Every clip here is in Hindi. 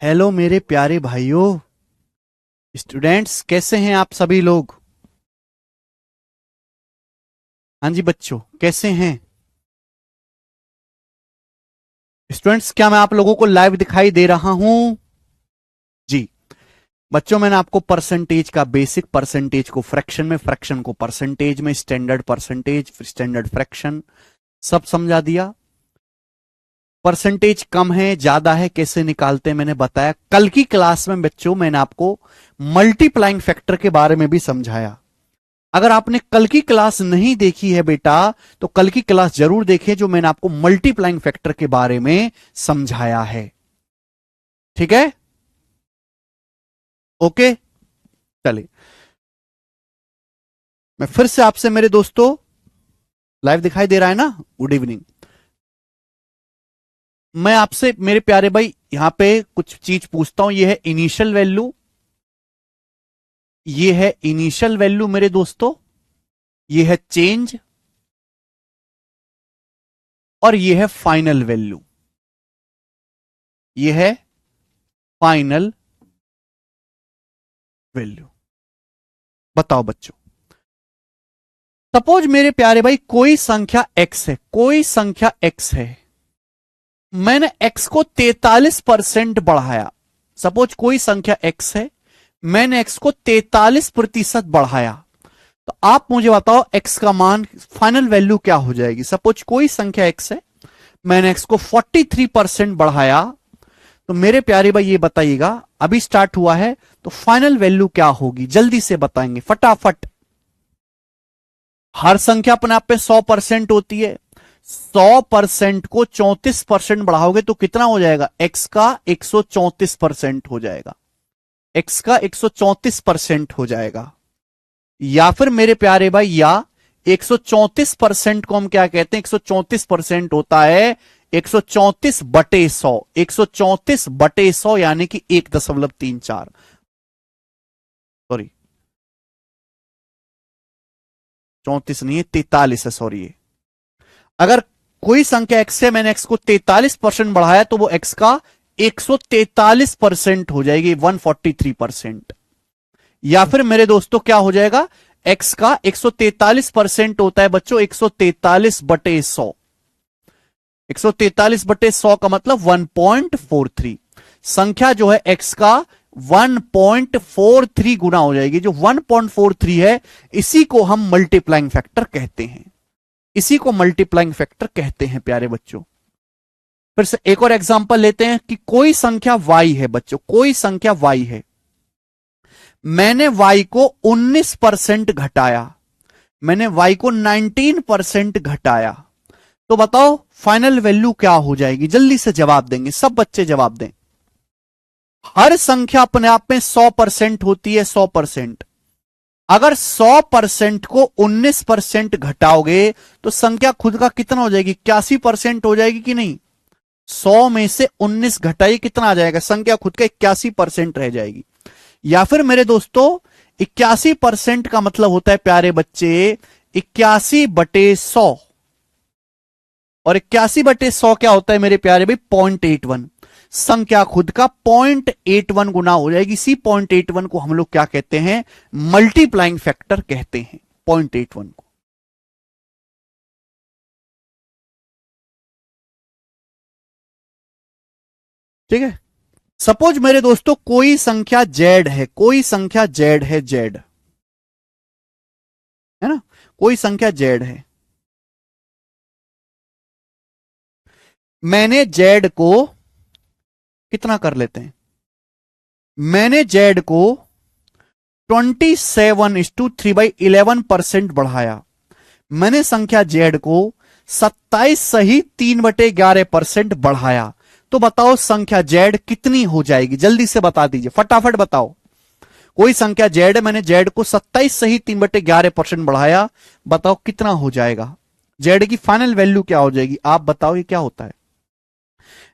हेलो मेरे प्यारे भाइयों, स्टूडेंट्स, कैसे हैं आप सभी लोग। हाँ जी बच्चों, कैसे हैं स्टूडेंट्स? क्या मैं आप लोगों को लाइव दिखाई दे रहा हूं? जी बच्चों, मैंने आपको परसेंटेज का बेसिक, परसेंटेज को फ्रैक्शन में, फ्रैक्शन को परसेंटेज में, स्टैंडर्ड परसेंटेज, स्टैंडर्ड फ्रैक्शन सब समझा दिया। परसेंटेज कम है ज्यादा है कैसे निकालते हैं मैंने बताया। कल की क्लास में बच्चों मैंने आपको मल्टीप्लाइंग फैक्टर के बारे में भी समझाया। अगर आपने कल की क्लास नहीं देखी है बेटा, तो कल की क्लास जरूर देखें जो मैंने आपको मल्टीप्लाइंग फैक्टर के बारे में समझाया है। ठीक है, ओके। चलिए, मैं फिर से आपसे मेरे दोस्तों, लाइव दिखाई दे रहा है ना? Good evening. मैं आपसे मेरे प्यारे भाई यहां पे कुछ चीज पूछता हूं। ये है इनिशियल वैल्यू, ये है इनिशियल वैल्यू मेरे दोस्तों, ये है चेंज, और ये है फाइनल वैल्यू, ये है फाइनल वैल्यू। बताओ बच्चों, सपोज मेरे प्यारे भाई कोई संख्या x है, कोई संख्या x है, मैंने x को 43% बढ़ाया। सपोज कोई संख्या x है, मैंने x को 43% बढ़ाया, तो आप मुझे बताओ x का मान, फाइनल वैल्यू क्या हो जाएगी। सपोज कोई संख्या x है, मैंने x को 43% बढ़ाया, तो मेरे प्यारे भाई ये बताइएगा, अभी स्टार्ट हुआ है तो फाइनल वैल्यू क्या होगी, जल्दी से बताएंगे फटाफट। हर संख्या अपने आप में 100% होती है। 100% को 34% बढ़ाओगे तो कितना हो जाएगा? x का 134% हो जाएगा, x का 134% हो जाएगा। या फिर मेरे प्यारे भाई, या 134% को हम क्या कहते हैं? 134% होता है 134/100, 134/100 यानी कि 1.34। सॉरी, 34 नहीं है, 43 है, सॉरी। अगर कोई संख्या x है, मैंने x को 43% बढ़ाया, तो वो x का 143% हो जाएगी, 143%। या फिर मेरे दोस्तों क्या हो जाएगा? x का 143% होता है बच्चों 143/100। 143/100 का मतलब 1.43। संख्या जो है x का 1.43 गुना हो जाएगी। जो 1.43 है, इसी को हम मल्टीप्लाइंग फैक्टर कहते हैं, इसी को मल्टीप्लाइंग फैक्टर कहते हैं प्यारे बच्चों। फिर से एक और एग्जांपल लेते हैं कि कोई संख्या y है बच्चों, कोई संख्या y है, मैंने y को 19% घटाया, मैंने y को 19% घटाया, तो बताओ फाइनल वैल्यू क्या हो जाएगी? जल्दी से जवाब देंगे, सब बच्चे जवाब दें। हर संख्या अपने आप में 100% होती है, 100%। अगर 100% को 19% घटाओगे तो संख्या खुद का कितना हो जाएगी? 81% हो जाएगी कि नहीं? 100 में से 19 घटाइए, कितना आ जाएगा? संख्या खुद का 81% रह जाएगी। या फिर मेरे दोस्तों 81% का मतलब होता है प्यारे बच्चे 81/100, और 81/100 क्या होता है मेरे प्यारे भाई? 0.81। संख्या खुद का 0.81 गुना हो जाएगी। इसी 0.81 को हम लोग क्या कहते हैं? मल्टीप्लाइंग फैक्टर कहते हैं, 0.81 को। ठीक है। सपोज मेरे दोस्तों कोई संख्या z है, कोई संख्या z है, z है ना, कोई संख्या z है, मैंने z को कितना कर लेते हैं? मैंने z को 27:3/11% बढ़ाया। मैंने संख्या z को 27 सही 3/11% बढ़ाया। तो बताओ संख्या z कितनी हो जाएगी? जल्दी से बता दीजिए, फटाफट बताओ। कोई संख्या z है, मैंने z को 27 सही 3/11% बढ़ाया, बताओ कितना हो जाएगा? z की फाइनल वैल्यू क्या हो जाएगी? आप बताओ, ये क्या होता है?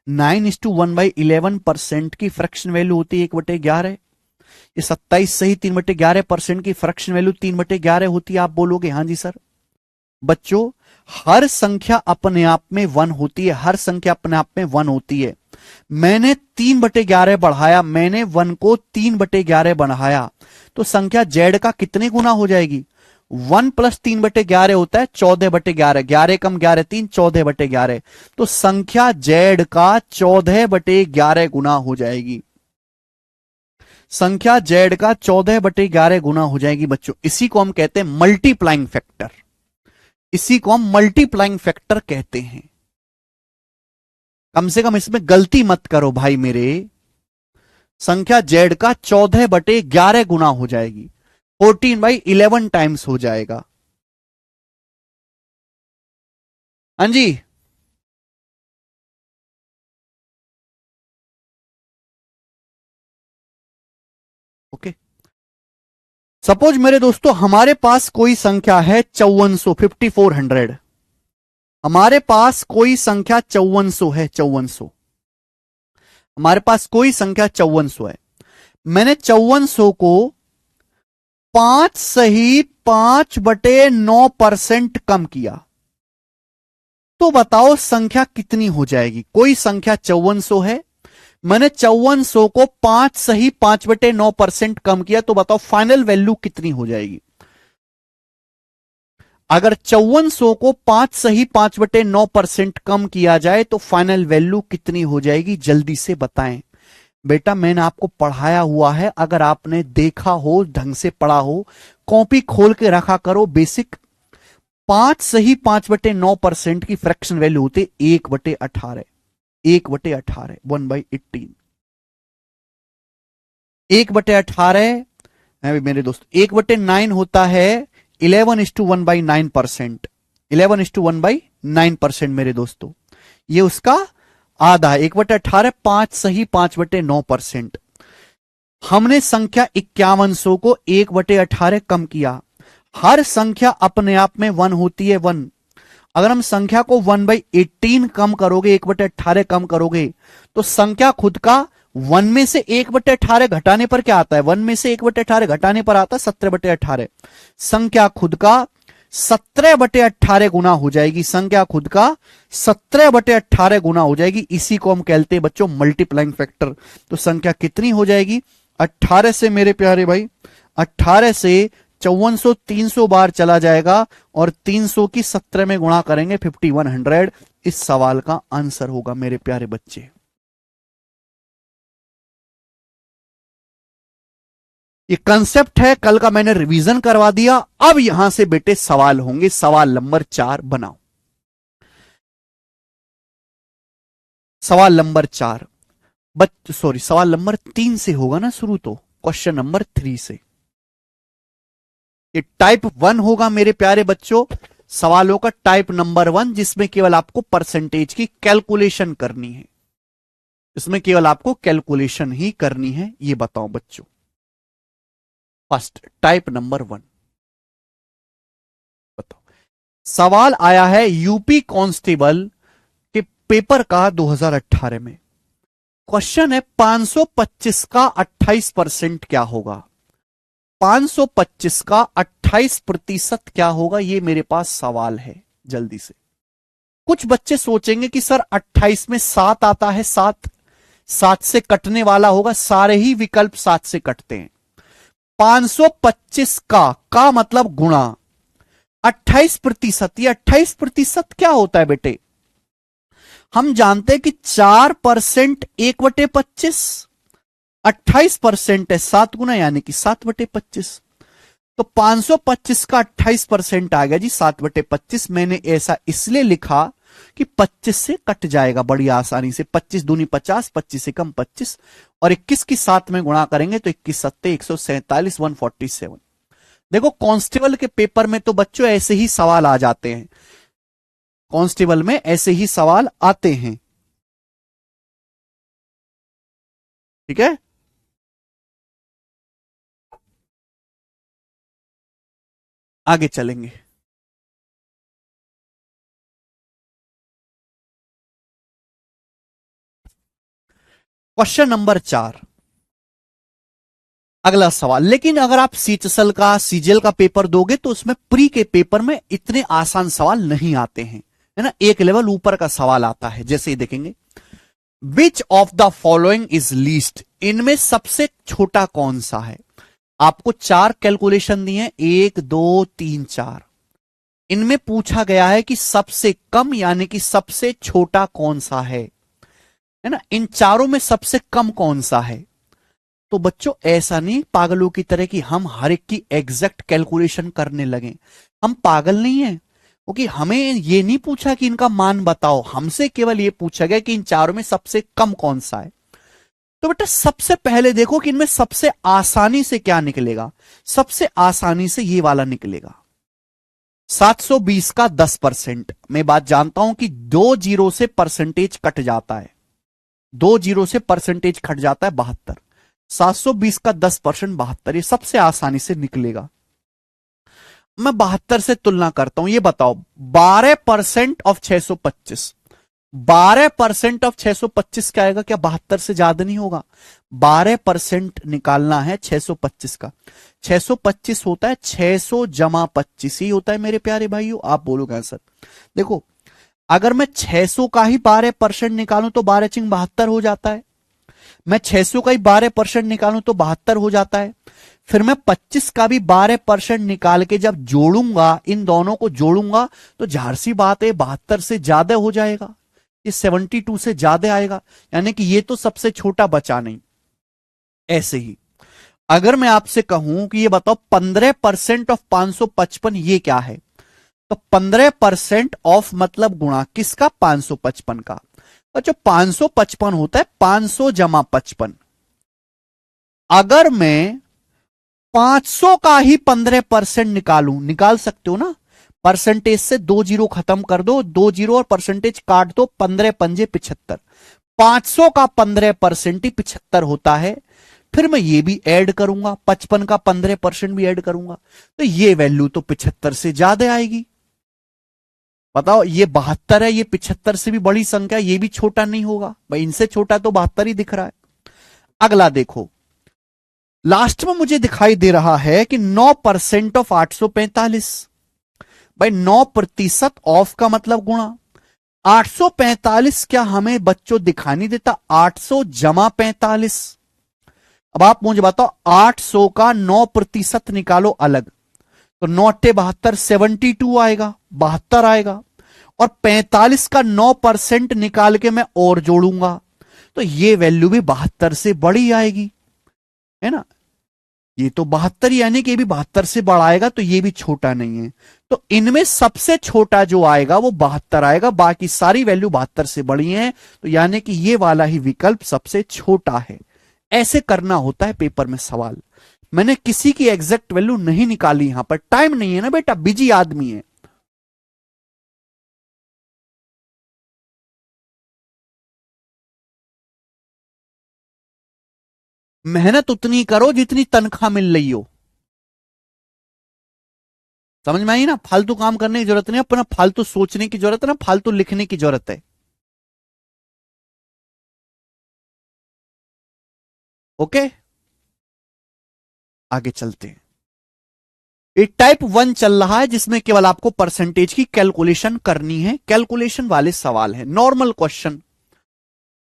9:1/11% की फ्रैक्शन वैल्यू होती है 1/11। ये 27 सही 3/11% की फ्रैक्शन वैल्यू 3/11 होती है। आप बोलोगे हाँ जी सर। बच्चों, हर संख्या अपने आप में वन होती है, हर संख्या अपने आप में वन होती है। मैंने 3/11 बढ़ाया, मैंने 1 को 3/11 बढ़ाया, तो संख्या z का कितने गुना हो जाएगी? 1 + 3/11 होता है 14/11, 11 कम 11 3, 14/11, तो संख्या z का 14/11 गुना हो जाएगी। संख्या z का 14/11 गुना हो जाएगी बच्चों। इसी को हम कहते हैं मल्टीप्लाइंग फैक्टर, इसी को हम मल्टीप्लाइंग फैक्टर कहते हैं। कम से कम इसमें गलती मत करो भाई मेरे। संख्या z का 14/11 गुना हो जाएगी, 14/11 टाइम्स हो जाएगा। हाँ जी, ओके। सपोज मेरे दोस्तों हमारे पास कोई संख्या है 5400, हमारे पास कोई संख्या 5400 है, 5400, हमारे पास कोई संख्या 5400 है। मैंने 5400 को 5 सही 5/9% कम किया, तो बताओ संख्या कितनी हो जाएगी? कोई संख्या 5400 है, मैंने 5400 को 5 सही 5/9% कम किया, तो बताओ फाइनल वैल्यू कितनी हो जाएगी? अगर 5400 को 5 सही 5/9% कम किया जाए तो फाइनल वैल्यू कितनी हो जाएगी? जल्दी से बताएं बेटा। मैंने आपको पढ़ाया हुआ है, अगर आपने देखा हो, ढंग से पढ़ा हो, कॉपी खोल के रखा करो। बेसिक 5 सही 5/9% की फ्रैक्शन वैल्यू होती 1/18, 1/18, 1/18, 1/18 मेरे दोस्त 1/9 होता है 11:1/9%, 11:1/9% मेरे दोस्तों, ये उसका आधा है। 1/18 5 सही 5/9%। हमने संख्या 5100 को 1/18 कम किया। हर संख्या अपने आप में 1 होती है, 1। अगर हम संख्या को 1/18 कम करोगे, 1/18 कम करोगे, तो संख्या खुद का 1 में से 1/18 घटाने पर क्या आता है? 1 में से 1/18 घटाने पर आता है 17/18। संख्या खुद का 17/18 गुना हो जाएगी, संख्या खुद का 17/18 गुना हो जाएगी। इसी को हम कहते हैं बच्चों मल्टीप्लाइंग फैक्टर। तो संख्या कितनी हो जाएगी? 18 से मेरे प्यारे भाई, 18 से 5400 300 बार चला जाएगा और 300 की 17 में गुणा करेंगे 5100। इस सवाल का आंसर होगा मेरे प्यारे बच्चे। ये कंसेप्ट है, कल का मैंने रिवीजन करवा दिया। अब यहां से बेटे सवाल होंगे। सवाल नंबर 4 बनाओ। सवाल नंबर 4 सॉरी, सवाल नंबर 3 से होगा ना शुरू, तो क्वेश्चन नंबर 3 से। ये टाइप 1 होगा मेरे प्यारे बच्चों, सवालों का टाइप नंबर 1, जिसमें केवल आपको परसेंटेज की कैलकुलेशन करनी है। इसमें केवल आपको कैलकुलेशन ही करनी है। ये बताओ बच्चों, फर्स्ट टाइप नंबर 1 बताओ। सवाल आया है यूपी कांस्टेबल के पेपर का 2018 में। क्वेश्चन है 525 का 28% क्या होगा? 525 का 28% क्या होगा? ये मेरे पास सवाल है। जल्दी से कुछ बच्चे सोचेंगे कि सर 28 में 7 आता है, 7 से कटने वाला होगा। सारे ही विकल्प 7 से कटते हैं। 525 का मतलब गुणा 28%। ये 28% क्या होता है बेटे? हम जानते हैं कि 4% 1/25, 28% है 7 गुना, यानी कि 7/25। तो 525 का 28% आ गया जी 7/25। मैंने ऐसा इसलिए लिखा कि 25 से कट जाएगा बड़ी आसानी से। 25 दूनी 50, 25 से कम 25, और 21 की 7 में गुणा करेंगे तो 21 सत्ते 147, 147। देखो कांस्टेबल के पेपर में तो बच्चों ऐसे ही सवाल आ जाते हैं, कांस्टेबल में ऐसे ही सवाल आते हैं। ठीक है, आगे चलेंगे। क्वेश्चन नंबर 4, अगला सवाल। लेकिन अगर आप सीएचएसएल का, सीजीएल का पेपर दोगे तो उसमें प्री के पेपर में इतने आसान सवाल नहीं आते हैं, है ना। एक लेवल ऊपर का सवाल आता है। जैसे ही देखेंगे which of the following is least, इनमें सबसे छोटा कौन सा है। आपको 4 कैलकुलेशन दिए हैं, 1 2 3 4। इनमें पूछा गया है कि सबसे कम यानी कि सबसे छोटा कौन सा है ना। इन चारों में सबसे कम कौन सा है। तो बच्चों ऐसा नहीं पागलों की तरह कि हम हर एक की एग्जैक्ट कैलकुलेशन करने लगे, हम पागल नहीं है, क्योंकि हमें ये नहीं पूछा कि इनका मान बताओ, हमसे केवल ये पूछा गया कि इन चारों में सबसे कम कौन सा है। तो बेटा सबसे पहले देखो कि इनमें सबसे आसानी से क्या निकलेगा। सबसे आसानी से ये वाला निकलेगा, 720 का 10%। मैं बात जानता हूं कि 2 जीरो से परसेंटेज कट जाता है, 2 जीरो से परसेंटेज कट जाता है 72। 720 का 10% 72, ये सबसे आसानी से निकलेगा। मैं 72 से तुलना करता हूं, ये बताओ 12% ऑफ 625, 12% ऑफ 625 क्या आएगा। क्या 72 से ज्यादा नहीं होगा। 12% निकालना है 625 का। 625 होता है 600 जमा 25 ही होता है मेरे प्यारे भाइयों। आप बोलोगे आंसर। देखो अगर मैं 600 का ही 12% निकालूं तो 12 चिंग 72 हो जाता है। मैं 600 का ही 12% निकालूं तो 72 हो जाता है। फिर मैं 25 का भी 12% निकाल के जब जोड़ूंगा, इन दोनों को जोड़ूंगा तो जाहिर सी बात है 72 से ज्यादा हो जाएगा, ये 72 से ज्यादा आएगा, यानी कि ये तो सबसे छोटा बचा नहीं। ऐसे ही अगर मैं आपसे कहूं कि ये बताओ 15% ऑफ 555 ये क्या है, तो 15% ऑफ मतलब गुणा किसका, 555 का। और जो 555 होता है 500 जमा 55। अगर मैं 500 का ही 15% निकालूं, निकाल सकते हो ना, परसेंटेज से 2 जीरो खत्म कर दो, 2 जीरो और परसेंटेज काट दो, 15 पंजे 75। 500 का 15% ही 75 होता है। फिर मैं ये भी ऐड करूंगा, 55 का 15% भी ऐड करूंगा, तो ये वैल्यू तो 75 से ज्यादा आएगी। बताओ ये 72 है, ये 75 से भी बड़ी संख्या, ये भी छोटा नहीं होगा भाई, इनसे छोटा तो 72 ही दिख रहा है। अगला देखो, लास्ट में मुझे दिखाई दे रहा है कि 9% ऑफ 845। भाई 9% ऑफ का मतलब गुणा 845, क्या हमें बच्चों दिखाई नहीं देता 800 जमा 45। अब आप मुझे बताओ 800 का 9% निकालो अलग, तो 9 72, 72 आएगा, 72 आएगा। और 45 का 9% निकाल के मैं और जोड़ूंगा तो ये वैल्यू भी 72 से बड़ी आएगी, है ना। ये तो 72 यानी कि ये भी 72 से बड़ा आएगा, तो ये भी छोटा नहीं है। तो इनमें सबसे छोटा जो आएगा वो 72 आएगा, बाकी सारी वैल्यू 72 से बड़ी हैं, तो यानी कि ये वाला ही विकल्प सबसे छोटा है। ऐसे करना होता है पेपर में सवाल। मैंने किसी की एग्जैक्ट वैल्यू नहीं निकाली, यहां पर टाइम नहीं है ना बेटा, बिजी आदमी है। मेहनत उतनी करो जितनी तनख्वाह मिल रही हो, समझ में आई ना। फालतू काम करने की जरूरत नहीं, अपना फालतू सोचने की जरूरत है ना, फालतू लिखने की जरूरत है। ओके आगे चलते हैं। एक टाइप 1 चल रहा है जिसमें केवल आपको परसेंटेज की कैलकुलेशन करनी है, कैलकुलेशन वाले सवाल है, नॉर्मल क्वेश्चन।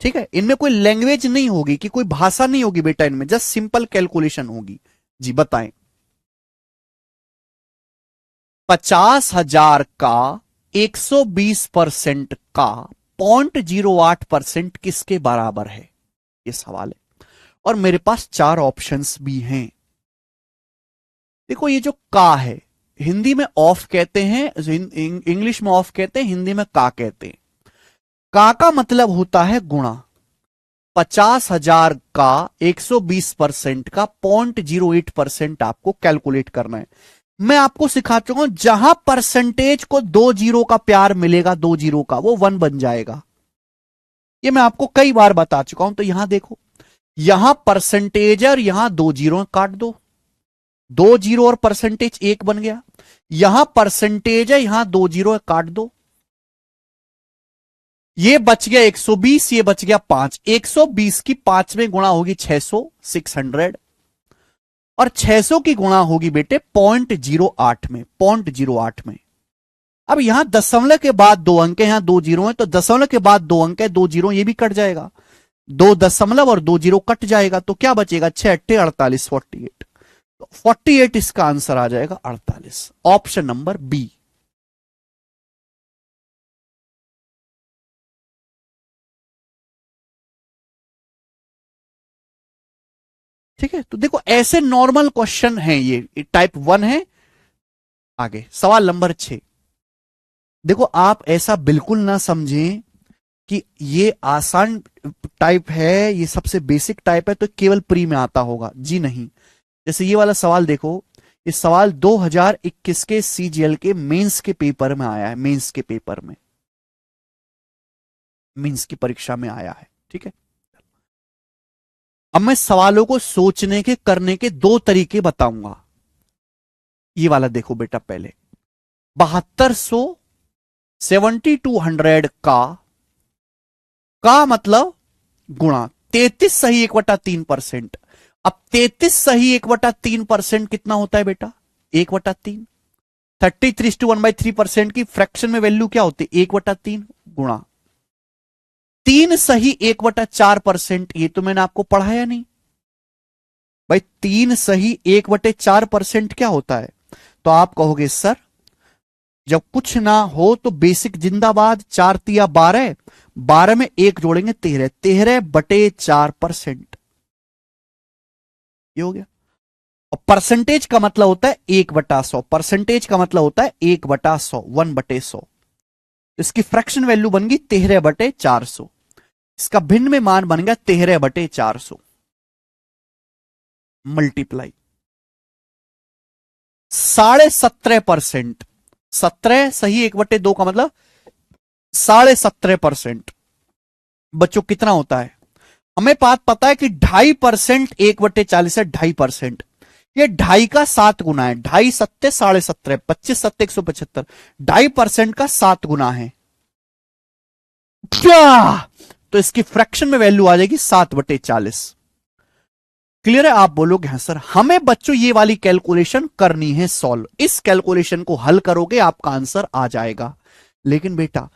ठीक है, इनमें कोई लैंग्वेज नहीं होगी, कि कोई भाषा नहीं होगी बेटा, इनमें जस्ट सिंपल कैलकुलेशन होगी। जी बताएं। 50,000 का 120% का 0.08% किसके बराबर है, ये सवाल है। और मेरे पास 4 ऑप्शंस भी हैं। देखो ये जो का है, हिंदी में ऑफ कहते हैं, इंग्लिश में ऑफ कहते हैं, हिंदी में का कहते हैं। का मतलब होता है गुणा। 50,000 का 120% का 0.08% आपको कैलकुलेट करना है। मैं आपको सिखा चुका हूं, जहां परसेंटेज को 2 जीरो का प्यार मिलेगा, 2 जीरो का, वो 1 बन जाएगा। ये मैं आपको कई बार बता चुका हूं। तो यहां देखो, यहां परसेंटेज है और यहां 2 जीरो काट दो, 2 जीरो और परसेंटेज 1 बन गया। यहां परसेंटेज है, यहां 2 जीरो काट दो, ये बच गया 120, ये बच गया 5। 120 की 5 में गुणा होगी 600, 600, और 600 की गुणा होगी बेटे 0.08 में, 0.08 में। अब यहां दशमलव के बाद 2 अंक है, यहां 2 जीरो है, तो दशमलव के बाद 2 अंक है, 2 जीरो, ये भी कट जाएगा। 2 दशमलव और 2 जीरो कट जाएगा तो क्या बचेगा, 6 8 48 48। तो 48 इसका आंसर आ जाएगा 48, ऑप्शन नंबर बी। ठीक है, तो देखो ऐसे नॉर्मल क्वेश्चन हैं, ये टाइप 1 है। आगे सवाल नंबर 6। देखो आप ऐसा बिल्कुल ना समझें कि ये आसान टाइप है, ये सबसे बेसिक टाइप है तो केवल प्री में आता होगा, जी नहीं। जैसे ये वाला सवाल देखो, ये सवाल 2021 के सीजीएल के मेंस के पेपर में आया है, मेंस के पेपर में, मेंस की परीक्षा में आया है। ठीक है, अब मैं सवालों को सोचने के करने के दो तरीके बताऊंगा। ये वाला देखो बेटा, पहले 7200 7200 का मतलब गुणा 33 सही 1/3%। अब 33 सही 1/3% कितना होता है बेटा, 1/3। 33:1/3% की फ्रैक्शन में वैल्यू क्या होती है, 1/3 गुणा 3 सही 1/4%। ये तो मैंने आपको पढ़ाया नहीं भाई, 3 सही 1/4% क्या होता है। तो आप कहोगे सर जब कुछ ना हो तो बेसिक जिंदाबाद, 4 तिया 12, 12 में 1 जोड़ेंगे 13, 13/4%। ये हो गया। और परसेंटेज का मतलब होता है 1/100, परसेंटेज का मतलब होता है 1/100, 1/100। इसकी फ्रैक्शन वैल्यू बन गई 13/400, इसका भिन्न में मान बन गया 13/400 मल्टीप्लाई 17.5%। 17 सही 1/2 का मतलब 17.5%। बच्चों कितना होता है, हमें बात पता है कि 2.5% 1/40 है, 2.5%। ये 2.5 का 7 गुना है, 2.5 सत्ते 17.5, 25 सत्ते 175, 2.5% का 7 गुना है क्या, तो इसकी फ्रैक्शन में वैल्यू आ जाएगी 7/40। क्लियर है, आप बोलोगे हाँ सर। हमें बच्चों ये वाली कैलकुलेशन करनी है सॉल्व, इस कैलकुलेशन को हल करोगे आपका आंसर आ जाएगा। लेकिन बेटा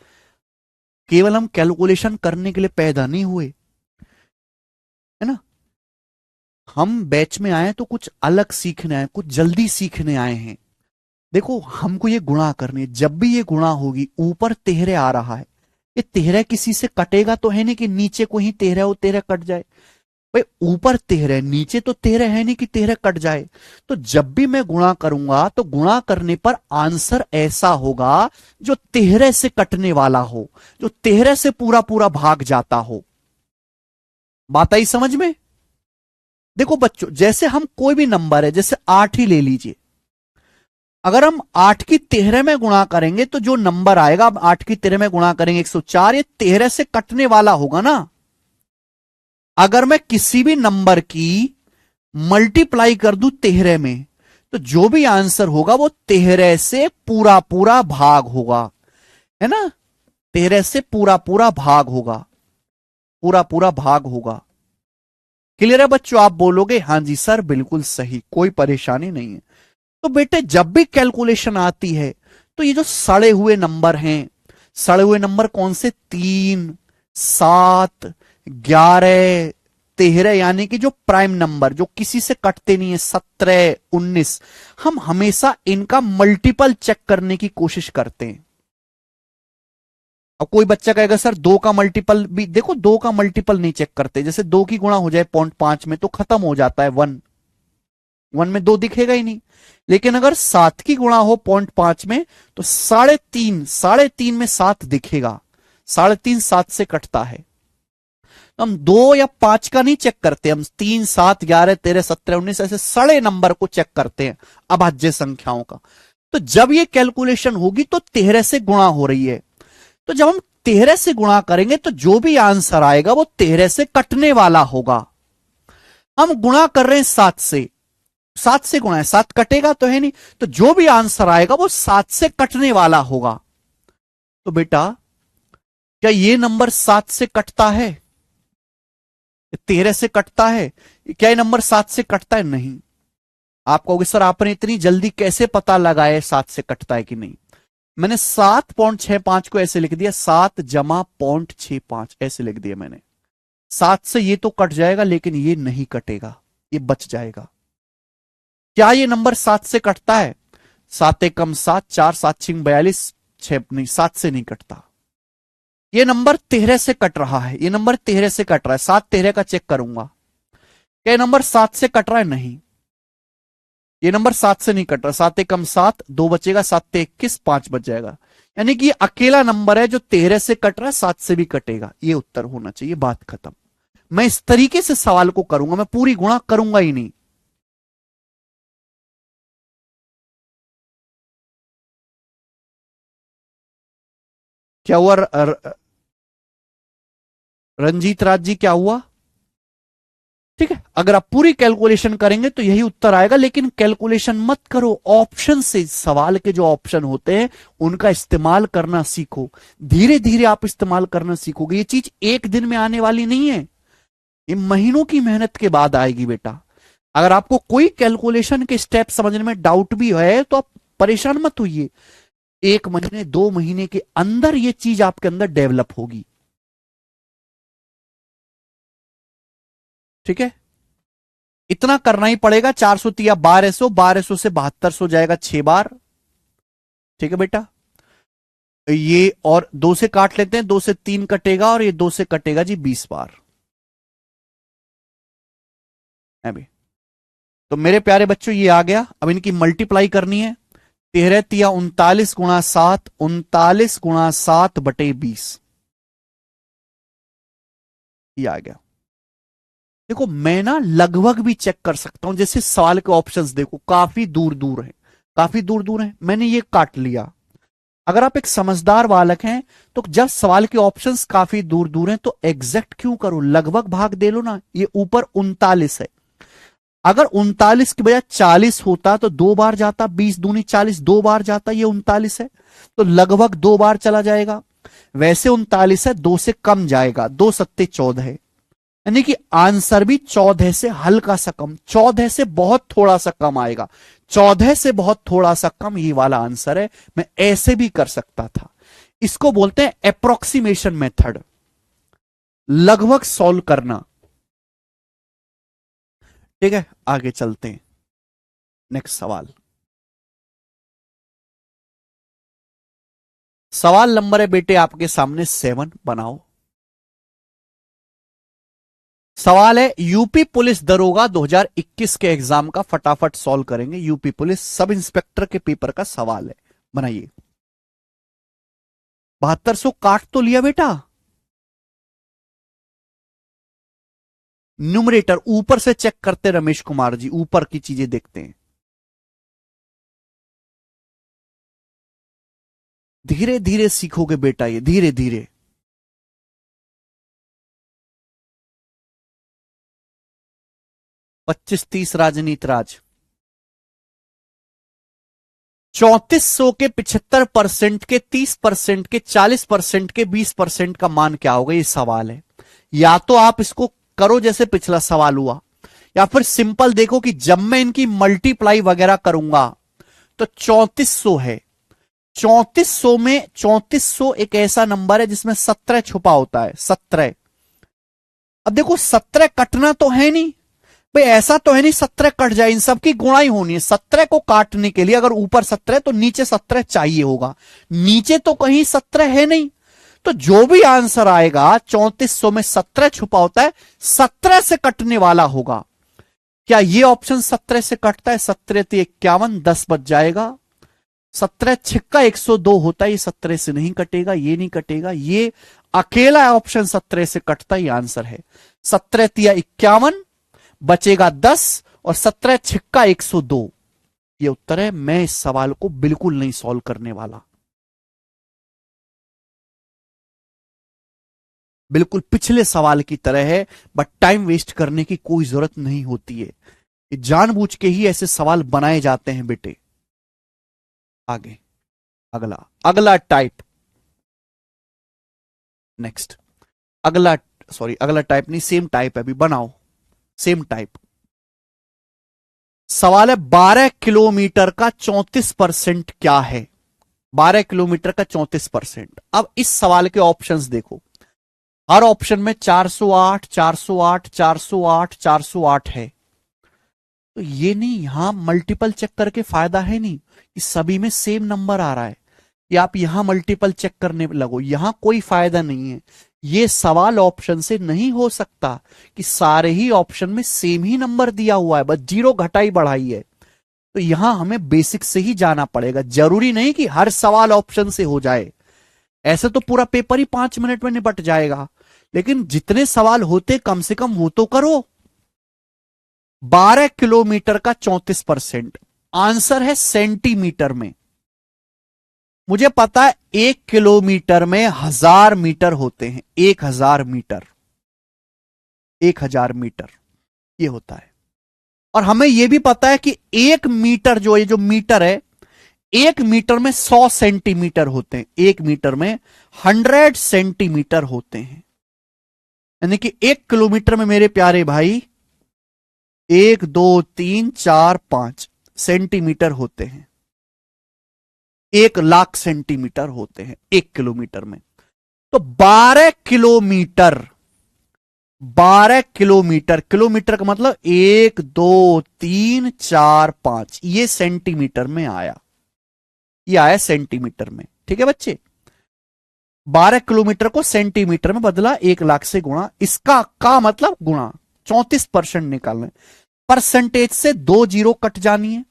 केवल हम कैलकुलेशन करने के लिए पैदा नहीं हुए, है ना, हम बैच में आए तो कुछ अलग सीखने आए, कुछ जल्दी सीखने आए हैं। देखो हमको ये गुणा करनी है, जब भी ये गुणा होगी ऊपर 13 आ रहा है, ये 13 किसी से कटेगा तो है नहीं कि नीचे को ही 13 हो 13 कट जाए। भाई ऊपर 13 नीचे तो 13 है नहीं कि 13 कट जाए। तो जब भी मैं गुणा करूंगा तो गुणा करने पर आंसर ऐसा होगा जो 13 से कटने वाला हो, जो 13 से पूरा पूरा भाग जाता हो। बात आई समझ में। देखो बच्चों जैसे हम कोई भी नंबर है, जैसे 8 ही ले लीजिए, अगर हम 8 की 13 में गुणा करेंगे तो जो नंबर आएगा, अब 8 की 13 में गुणा करेंगे 104, ये 13 से कटने वाला होगा ना। अगर मैं किसी भी नंबर की मल्टीप्लाई कर दूं 13 में तो जो भी आंसर होगा वो 13 से पूरा पूरा भाग होगा, है ना, 13 से पूरा पूरा भाग होगा, पूरा पूरा भाग होगा। क्लियर है बच्चों, आप बोलोगे हाँ जी सर बिल्कुल सही, कोई परेशानी नहीं है। तो बेटे जब भी कैलकुलेशन आती है तो ये जो सड़े हुए नंबर हैं, सड़े हुए नंबर कौन से, 3 7 11 13, यानी कि जो प्राइम नंबर जो किसी से कटते नहीं है, 17 19, हम हमेशा इनका मल्टीपल चेक करने की कोशिश करते हैं। अब कोई बच्चा कहेगा सर 2 का मल्टीपल भी, देखो 2 का मल्टीपल नहीं चेक करते, जैसे 2 की गुणा हो जाए 0.5 में तो खत्म हो जाता है 1, 1 में 2 दिखेगा ही नहीं। लेकिन अगर 7 की गुणा हो 0.5 में तो 3.5, 3.5 में 7 दिखेगा, 3.5 7 से कटता है। तो हम 2 या 5 का नहीं चेक करते, हम 3 7 11 13 17 19 ऐसे सड़े नंबर को चेक करते हैं, अभाज्य संख्याओं का। तो जब ये कैलकुलेशन होगी तो 13 से गुणा हो रही है, तो जब हम 13 से गुणा करेंगे तो जो भी आंसर आएगा वो 13 से कटने वाला होगा। हम गुणा कर रहे हैं 7 से, 7 से गुणा है, 7 कटेगा तो है नहीं, तो जो भी आंसर आएगा वो 7 से कटने वाला होगा। तो बेटा क्या ये नंबर 7 से कटता है, 13 से कटता है, क्या ये नंबर 7 से कटता है, नहीं। आप कहोगे सर आपने इतनी जल्दी कैसे पता लगाया 7 से कटता है कि नहीं। मैंने 7.65 को ऐसे लिख दिया, 7 जमा 0.65 ऐसे लिख दिया मैंने, 7 से ये तो कट जाएगा लेकिन ये नहीं कटेगा, ये बच जाएगा। क्या ये नंबर 7 से कटता है? 7 एकम 7, 4 7 6 42, 6 नहीं, 7 से नहीं कटता। ये नंबर 13 से कट रहा है, ये नंबर 13 से कट रहा है। 7 13 का चेक करूंगा, क्या ये नंबर 7 से कट रहा है? नहीं, ये नंबर 7 से नहीं कट रहा। 7 एकम 7, 2 बचेगा, 7 21, 5 बच जाएगा। यानी कि ये अकेला नंबर है जो 13 से कट रहा है, 7 से भी कटेगा। ये उत्तर होना चाहिए, बात खत्म। मैं इस तरीके से सवाल को करूंगा, मैं पूरी गुणा करूंगा ही नहीं। क्या हुआ रंजीत राज जी, क्या हुआ? ठीक है, अगर आप पूरी कैलकुलेशन करेंगे तो यही उत्तर आएगा, लेकिन कैलकुलेशन मत करो, ऑप्शन से सवाल के जो ऑप्शन होते हैं उनका इस्तेमाल करना सीखो। धीरे धीरे आप इस्तेमाल करना सीखोगे। ये चीज एक दिन में आने वाली नहीं है, ये महीनों की मेहनत के बाद आएगी बेटा। अगर आपको कोई कैलकुलेशन के स्टेप समझने में डाउट भी है तो आप परेशान मत होइए, 1 महीने 2 महीने के अंदर ये चीज आपके अंदर डेवलप होगी। ठीक है, इतना करना ही पड़ेगा। 400 तिया 1200, 1200 से 7200 जाएगा 6 बार। ठीक है बेटा, ये और 2 से काट लेते हैं, 2 से 3 कटेगा और ये 2 से कटेगा जी 20 बार। अभी तो मेरे प्यारे बच्चों ये आ गया, अब इनकी मल्टीप्लाई करनी है। 13 तिया 39 गुणा 7, 39 गुणा 7 बटे 20, ये आ गया। देखो मैं ना लगभग भी चेक कर सकता हूं, जैसे सवाल के ऑप्शंस देखो काफी दूर दूर है, काफी दूर दूर है, मैंने ये काट लिया। अगर आप एक समझदार बालक हैं तो जब सवाल के ऑप्शंस काफी दूर दूर हैं तो एग्जैक्ट क्यों करो, लगभग भाग दे लो ना। ये ऊपर 39 है, अगर 39 के बजाय 40 होता तो 2 बार जाता, 20 दूनी 40, 2 बार जाता। ये 39 है तो लगभग 2 बार चला जाएगा। वैसे 39 है, 2 से कम जाएगा, 2 सत्ते 14 है, यानी कि आंसर भी 14 से हल्का सा कम, 14 से बहुत थोड़ा सा कम आएगा। 14 से बहुत थोड़ा सा कम ये वाला आंसर है। मैं ऐसे भी कर सकता था, इसको बोलते हैं अप्रोक्सीमेशन मेथड, लगभग सॉल्व करना। ठीक है, आगे चलते हैं। नेक्स्ट सवाल, सवाल नंबर है बेटे आपके सामने 7, बनाओ। सवाल है यूपी पुलिस दरोगा 2021 के एग्जाम का, फटाफट सॉल्व करेंगे। यूपी पुलिस सब इंस्पेक्टर के पेपर का सवाल है, बनाइए। 7200 काट तो लिया बेटा, न्यूमरेटर ऊपर से चेक करते रमेश कुमार जी, ऊपर की चीजें देखते हैं। धीरे धीरे सीखोगे बेटा, ये धीरे धीरे। 25 30 राजनीत राज, 3400 के 75% के, 30% के, 40% के, 20% का मान क्या होगा, ये सवाल है। या तो आप इसको करो जैसे पिछला सवाल हुआ, या फिर सिंपल देखो कि जब मैं इनकी मल्टीप्लाई वगैरह करूंगा तो 3400 है, 3400 में 3400 एक ऐसा नंबर है जिसमें 17 छुपा होता है, 17। अब देखो 17 कटना तो है नहीं भाई, ऐसा तो है नहीं 17 कट जाए, इन सब की गुणाई होनी है। 17 को काटने के लिए अगर ऊपर 17 तो नीचे 17 चाहिए होगा, नीचे तो कहीं 17 है नहीं। तो जो भी आंसर आएगा 3400 में 17 छुपा होता है, 17 से कटने वाला होगा। क्या ये ऑप्शन 17 से कटता है? 17 तो 51, 10 बच जाएगा। 17 छिक्का 102 होता है, ये 17 से नहीं कटेगा, ये नहीं कटेगा, ये अकेला ऑप्शन 17 से कटता ही आंसर है। 17 तिया 51, बचेगा 10 और 17 छिक्का 102, ये उत्तर है। मैं इस सवाल को बिल्कुल नहीं सॉल्व करने वाला, बिल्कुल पिछले सवाल की तरह है, बट टाइम वेस्ट करने की कोई जरूरत नहीं होती है, जानबूझ के ही ऐसे सवाल बनाए जाते हैं बेटे। आगे अगला, अगला टाइप, नेक्स्ट अगला, सॉरी अगला टाइप नहीं, सेम टाइप है, अभी बनाओ सेम टाइप। सवाल है 12 किलोमीटर का 34% क्या है? 12 किलोमीटर का 34%। अब इस सवाल के ऑप्शंस देखो, हर ऑप्शन में 408 408 408 408 है, तो ये नहीं, यहां मल्टीपल चेक करके फायदा है नहीं कि सभी में सेम नंबर आ रहा है, या आप यहां मल्टीपल चेक करने लगो, यहां कोई फायदा नहीं है। ये सवाल ऑप्शन से नहीं हो सकता कि सारे ही ऑप्शन में सेम ही नंबर दिया हुआ है, बस जीरो घटाई बढ़ाई है। तो यहां हमें बेसिक से ही जाना पड़ेगा, जरूरी नहीं कि हर सवाल ऑप्शन से हो जाए, ऐसे तो पूरा पेपर ही 5 मिनट में निपट जाएगा, लेकिन जितने सवाल होते कम से कम वो तो करो। 12 किलोमीटर का 34%, आंसर है सेंटीमीटर में। मुझे पता है 1 किलोमीटर में 1000 मीटर होते हैं, 1000 मीटर, 1000 मीटर ये होता है। और हमें यह भी पता है कि 1 मीटर जो, ये जो मीटर है, 1 मीटर में 100 सेंटीमीटर होते हैं, 1 मीटर में 100 सेंटीमीटर होते हैं, यानी कि 1 किलोमीटर में मेरे प्यारे भाई 1 2 3 4 5 सेंटीमीटर होते हैं, 1 लाख सेंटीमीटर होते हैं 1 किलोमीटर में। तो 12 किलोमीटर, 12 किलोमीटर, किलोमीटर का मतलब 1 2 3 4 5, ये सेंटीमीटर में आया, ये आया सेंटीमीटर में, ठीक है बच्चे। 12 किलोमीटर को सेंटीमीटर में बदला, 1 लाख से गुणा, इसका का मतलब गुणा, 34% निकालना है। परसेंटेज से 2 जीरो कट जानी है,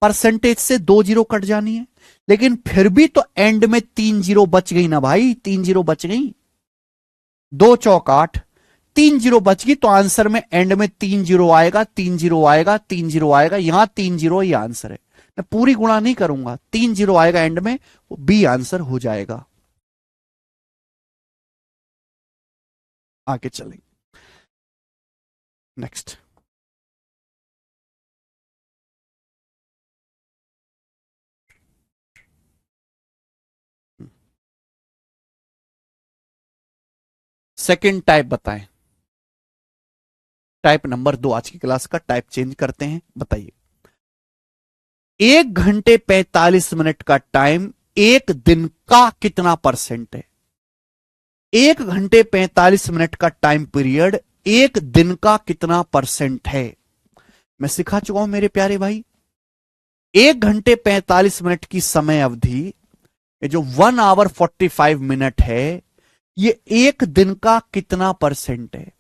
परसेंटेज से 2 जीरो कट जानी है, लेकिन फिर भी तो एंड में 3 जीरो बच गई ना भाई, 3 जीरो बच गई, 2 चौक 8, 3 जीरो बच गई, तो आंसर में एंड में 3 जीरो आएगा, 3 जीरो आएगा, 3 जीरो आएगा, यहां 3 जीरो ही आंसर है। मैं पूरी गुणा नहीं करूंगा, 3 जीरो आएगा एंड में, बी आंसर हो जाएगा। आगे चलेंगे, नेक्स्ट। सेकंड टाइप बताएं, टाइप नंबर 2 आज की क्लास का, टाइप चेंज करते हैं, बताइए। 1 घंटे 45 मिनट का टाइम 1 दिन का कितना परसेंट है? 1 घंटे 45 मिनट का टाइम पीरियड 1 दिन का कितना परसेंट है? मैं सिखा चुका हूं मेरे प्यारे भाई। 1 घंटे 45 मिनट की समय अवधि, ये जो 1 आवर 45 मिनट है, ये 1 दिन का कितना परसेंट है?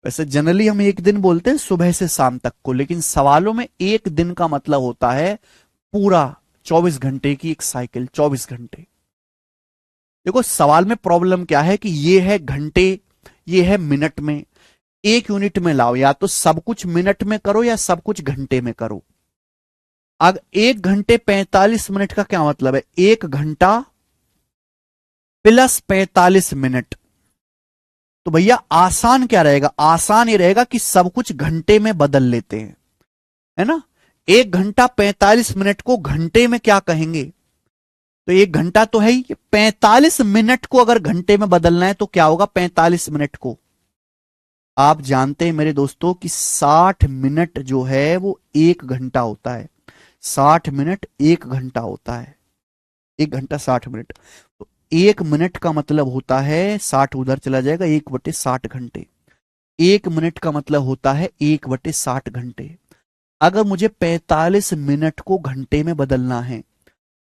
वैसे जनरली हम 1 दिन बोलते हैं सुबह से शाम तक को, लेकिन सवालों में 1 दिन का मतलब होता है पूरा 24 घंटे की एक साइकिल, 24 घंटे। देखो सवाल में प्रॉब्लम क्या है कि ये है घंटे, ये है मिनट में, एक यूनिट में लाओ, या तो सब कुछ मिनट में करो या सब कुछ घंटे में करो। अब 1 घंटे 45 मिनट का क्या मतलब है? 1 घंटा प्लस 45 मिनट। तो भैया आसान क्या रहेगा? आसान ये रहेगा कि सब कुछ घंटे में बदल लेते हैं, है ना। 1 घंटा 45 मिनट को घंटे में क्या कहेंगे? तो 1 घंटा तो है ही, 45 मिनट को अगर घंटे में बदलना है तो क्या होगा? 45 मिनट को, आप जानते हैं मेरे दोस्तों कि 60 मिनट जो है वो 1 घंटा होता है, 60 मिनट 1 घंटा होता है, 1 घंटा 60 मिनट। तो 1 मिनट का मतलब होता है 60 उधर चला जाएगा, 1/60 घंटे। 1 मिनट का मतलब होता है 1/60 घंटे। अगर मुझे 45 मिनट को घंटे में बदलना है,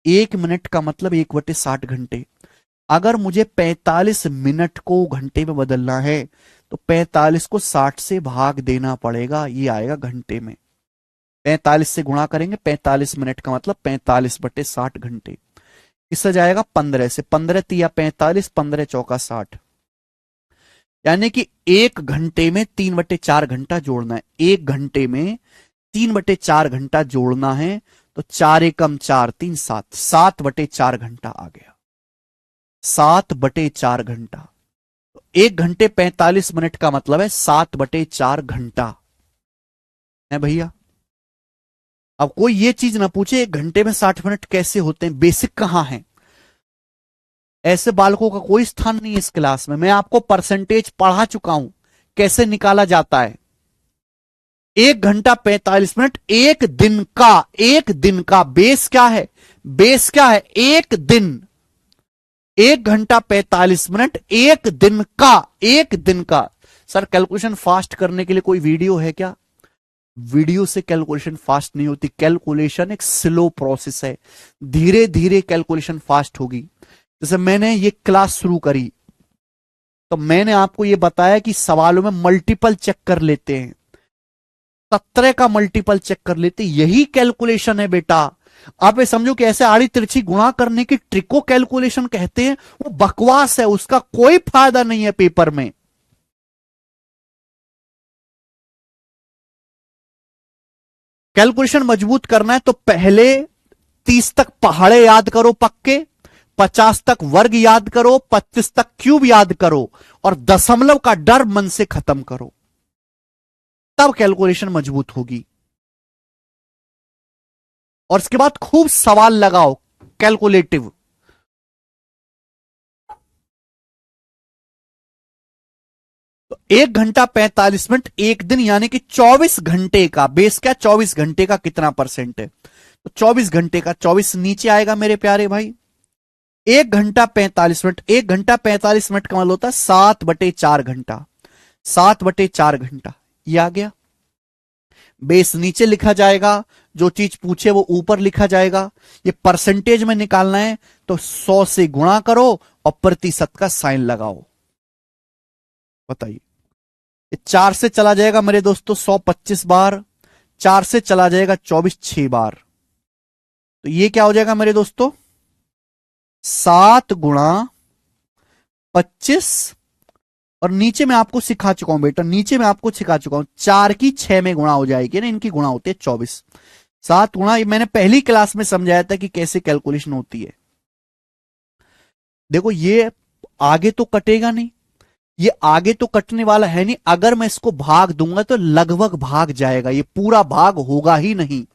1 मिनट का मतलब 1/60 घंटे। अगर मुझे 45 मिनट को घंटे में बदलना है तो 45 को 60 से भाग देना पड़ेगा, ये आएगा घंटे में। 45 से गुणा करेंगे, 45 मिनट का मतलब 45/60 घंटे। इससे जाएगा 15 से, 15 तिया 45, 15 चौका 60, यानी कि 1 घंटे में 3/4 घंटा जोड़ना है। 1 घंटे में 3/4 घंटा जोड़ना है, तो 4 एकम 4 3 7, 7/4 घंटा आ गया, 7/4 घंटा। तो 1 घंटे 45 मिनट का मतलब है 7/4 घंटा है भैया। अब कोई ये चीज ना पूछे 1 घंटे में 60 मिनट कैसे होते हैं, बेसिक कहां है। ऐसे बालकों का कोई स्थान नहीं है इस क्लास में, मैं आपको परसेंटेज पढ़ा चुका हूं कैसे निकाला जाता है। 1 घंटा 45 मिनट 1 दिन का बेस क्या है? बेस क्या है? 1 दिन। 1 घंटा 45 मिनट एक दिन का। सर कैलकुलेशन फास्ट करने के लिए कोई वीडियो है क्या? वीडियो से कैलकुलेशन फास्ट नहीं होती। कैलकुलेशन एक स्लो प्रोसेस है, धीरे धीरे कैलकुलेशन फास्ट होगी। जैसे मैंने ये क्लास शुरू करी तो मैंने आपको ये बताया कि सवालों में मल्टीपल चेक कर लेते हैं, 17 का मल्टीपल चेक कर लेते, यही कैलकुलेशन है बेटा। आप ये समझो कि ऐसे आड़ी तिरछी गुणा करने की ट्रिक को कैलकुलेशन कहते हैं, वो बकवास है, उसका कोई फायदा नहीं है पेपर में। कैलकुलेशन मजबूत करना है तो पहले 30 तक पहाड़े याद करो पक्के, 50 तक वर्ग याद करो, 25 तक क्यूब याद करो, और दशमलव का डर मन से खत्म करो, तब कैलकुलेशन मजबूत होगी। और इसके बाद खूब सवाल लगाओ कैलकुलेटिव। तो 1 घंटा 45 मिनट एक दिन, यानी कि 24 घंटे का बेस क्या, 24 घंटे का कितना परसेंट है, तो 24 घंटे का 24 नीचे आएगा मेरे प्यारे भाई। 1 घंटा 45 मिनट, 1 घंटा 45 मिनट का मतलब होता है 7/4 घंटा, 7/4 घंटा, ये आ गया। बेस नीचे लिखा जाएगा, जो चीज पूछे वो ऊपर लिखा जाएगा। ये परसेंटेज में निकालना है तो 100 से गुणा करो और प्रतिशत का साइन लगाओ। बताइए, 4 से चला जाएगा मेरे दोस्तों 125 बार, 4 से चला जाएगा 24 6 बार, तो ये क्या हो जाएगा मेरे दोस्तों, 7 गुणा 25, और नीचे मैं आपको सिखा चुका हूं बेटा, नीचे मैं आपको सिखा चुका हूं 4 की 6 में गुणा हो जाएगी ना, इनकी गुणा होती है 24, 7 गुणा, ये मैंने पहली क्लास में समझाया था कि कैसे कैलकुलेशन होती है। देखो ये आगे तो कटेगा नहीं, ये आगे तो कटने वाला है नहीं, अगर मैं इसको भाग दूंगा तो लगभग भाग जाएगा, ये पूरा भाग होगा ही नहीं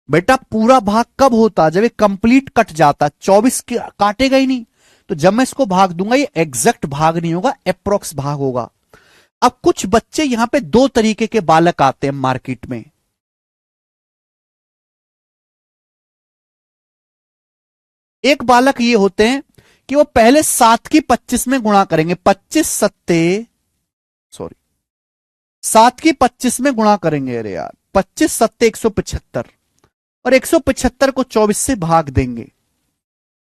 बेटा। पूरा भाग कब होता, जब ये कंप्लीट कट जाता, 24 काटेगा ही नहीं, तो जब मैं इसको भाग दूंगा ये एग्जैक्ट भाग नहीं होगा, अप्रोक्स भाग होगा। अब कुछ बच्चे यहां पे 2 तरीके के बालक आते हैं मार्केट में। एक बालक ये होते हैं कि वो पहले 7 की 25 में गुणा करेंगे, 7 की 25 में गुणा करेंगे, अरे यार 25 सत्ते 175, और 175 को 24 से भाग देंगे,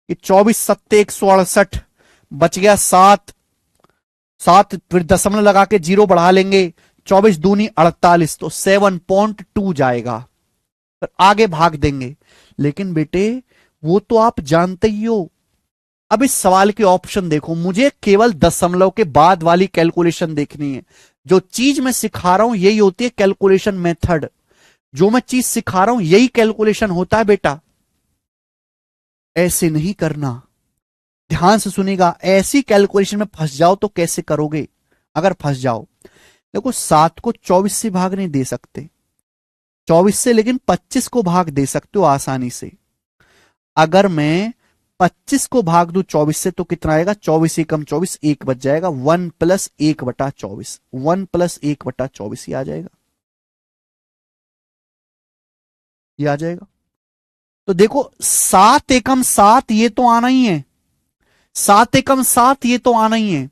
ये 24 सत्ते 168, बच गया 7, 7 फिर दशमलव लगा के 0 बढ़ा लेंगे, 24 दूनी 48, तो 7.2 जाएगा, फिर आगे भाग देंगे। लेकिन बेटे वो तो आप जानते ही हो। अब इस सवाल के ऑप्शन देखो, मुझे केवल दशमलव के बाद वाली कैलकुलेशन देखनी है। जो चीज मैं सिखा रहा हूं यही होती है कैलकुलेशन मेथड, जो मैं चीज सिखा रहा हूं यही कैलकुलेशन होता है बेटा। ऐसे नहीं करना, ध्यान से सुनिएगा, ऐसी कैलकुलेशन में फंस जाओ तो कैसे करोगे अगर फंस जाओ। देखो 7 को 24 से भाग नहीं दे सकते, 24 से लेकिन 25 को भाग दे सकते हो आसानी से। अगर मैं 25 को भाग दूं 24 से तो कितना आएगा, 24 एकम 24, 1 बच जाएगा, 1 + 1/24, 1 + 1/24 ये आ जाएगा, ये आ जाएगा। तो देखो 7 एकम 7 ये तो आना ही है, 7 एकम 7 ये तो आना ही है।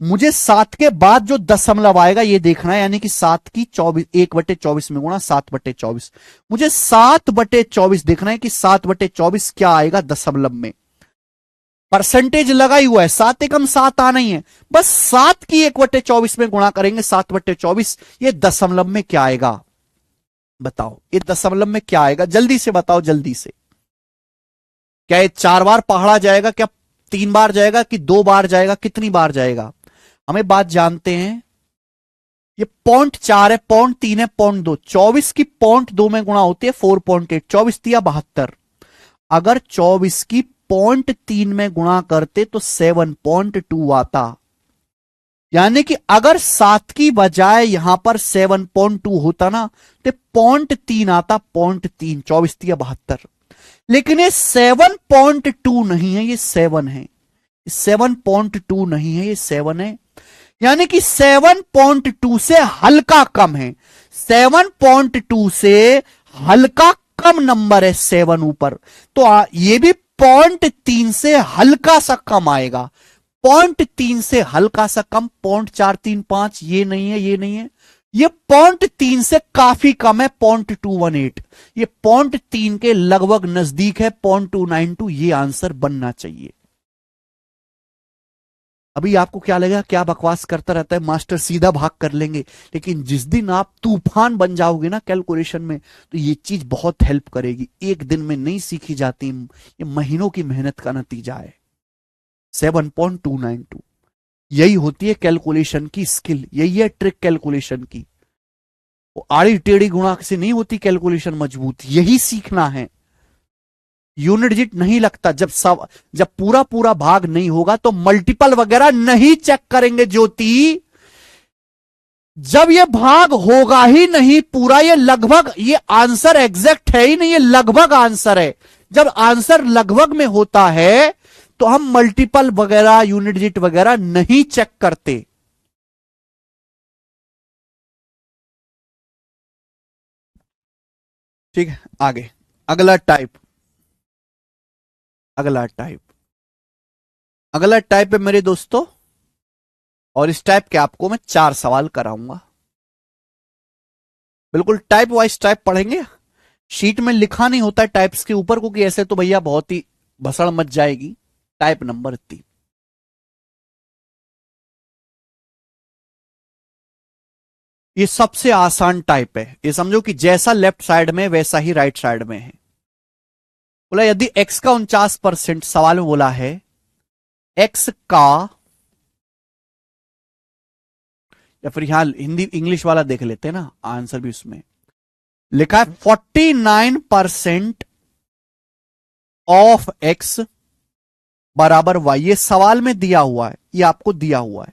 मुझे 7 के बाद जो दशमलव आएगा ये देखना है, यानी कि 7 की 24 1/24 में गुणा 7/24, मुझे 7/24 देखना है कि 7/24 क्या आएगा दशमलव में। परसेंटेज लगा ही हुआ है, 7 एकम 7 आना ही है, बस 7 की 1/24 में गुणा करेंगे 7/24, ये दशमलव में क्या आएगा बताओ, ये दशमलव में क्या आएगा, जल्दी से बताओ, जल्दी से। क्या ये 4 बार पहाड़ा जाएगा, क्या 3 बार जाएगा, कि 2 बार जाएगा, कितनी बार जाएगा? हमें बात जानते हैं, ये 0.4 है, 0.3 है, 0.2, 24 की 0.2 में गुणा होती है 4.8, 24 दिया 72, अगर 24 की 0.3 में गुणा करते तो 7.2 आता, यानी कि अगर 7 की बजाय यहां पर 7.2 होता ना तो 0.3 आता, 0.3, 24 दिया 72, लेकिन ये 7.2 नहीं है, ये 7 है, 7.2 नहीं है, ये 7 है, यानी कि 7.2 से हल्का कम है, 7.2 से हल्का कम नंबर है 7 ऊपर, तो ये भी 0.3 से हल्का सा कम आएगा। 0.3 से हल्का सा कम, 0.435, ये नहीं है, ये नहीं है, ये 0.3 से काफी कम है, 0.218, ये 0.3 के लगभग नजदीक है, 0.292, ये आंसर बनना चाहिए। अभी आपको क्या लगेगा, क्या बकवास करता रहता है मास्टर, सीधा भाग कर लेंगे, लेकिन जिस दिन आप तूफान बन जाओगे ना कैलकुलेशन में, तो ये चीज बहुत हेल्प करेगी। एक दिन में नहीं सीखी जाती, ये महीनों की मेहनत का नतीजा है। 7.292, यही होती है कैलकुलेशन की स्किल, यही है ट्रिक कैलकुलेशन की। वो आड़ी टेढ़ी गुणा से नहीं होती कैलकुलेशन मजबूत, यही सीखना है। यूनिट डिजिट नहीं लगता, जब पूरा पूरा भाग नहीं होगा तो मल्टीपल वगैरह नहीं चेक करेंगे ज्योति। जब ये भाग होगा ही नहीं पूरा, ये लगभग, ये आंसर एग्जैक्ट है ही नहीं, ये लगभग आंसर है। जब आंसर लगभग में होता है तो हम मल्टीपल वगैरह यूनिट डिजिट वगैरह नहीं चेक करते। ठीक है, आगे अगला टाइप, अगला टाइप, अगला टाइप है मेरे दोस्तों, और इस टाइप के आपको मैं 4 सवाल कराऊंगा। बिल्कुल टाइप वाइज टाइप पढ़ेंगे। शीट में लिखा नहीं होता है टाइप्स के ऊपर, क्योंकि ऐसे तो भैया बहुत ही भसड़ मच जाएगी। टाइप नंबर 3, ये सबसे आसान टाइप है। ये समझो कि जैसा लेफ्ट साइड में वैसा ही राइट साइड में है। बोला यदि x का 49%, सवाल में बोला है x का, या फिर यहां हिंदी इंग्लिश वाला देख लेते हैं ना, आंसर भी उसमें लिखा है 49% ऑफ x बराबर y। ये सवाल में दिया हुआ है, ये आपको दिया हुआ है,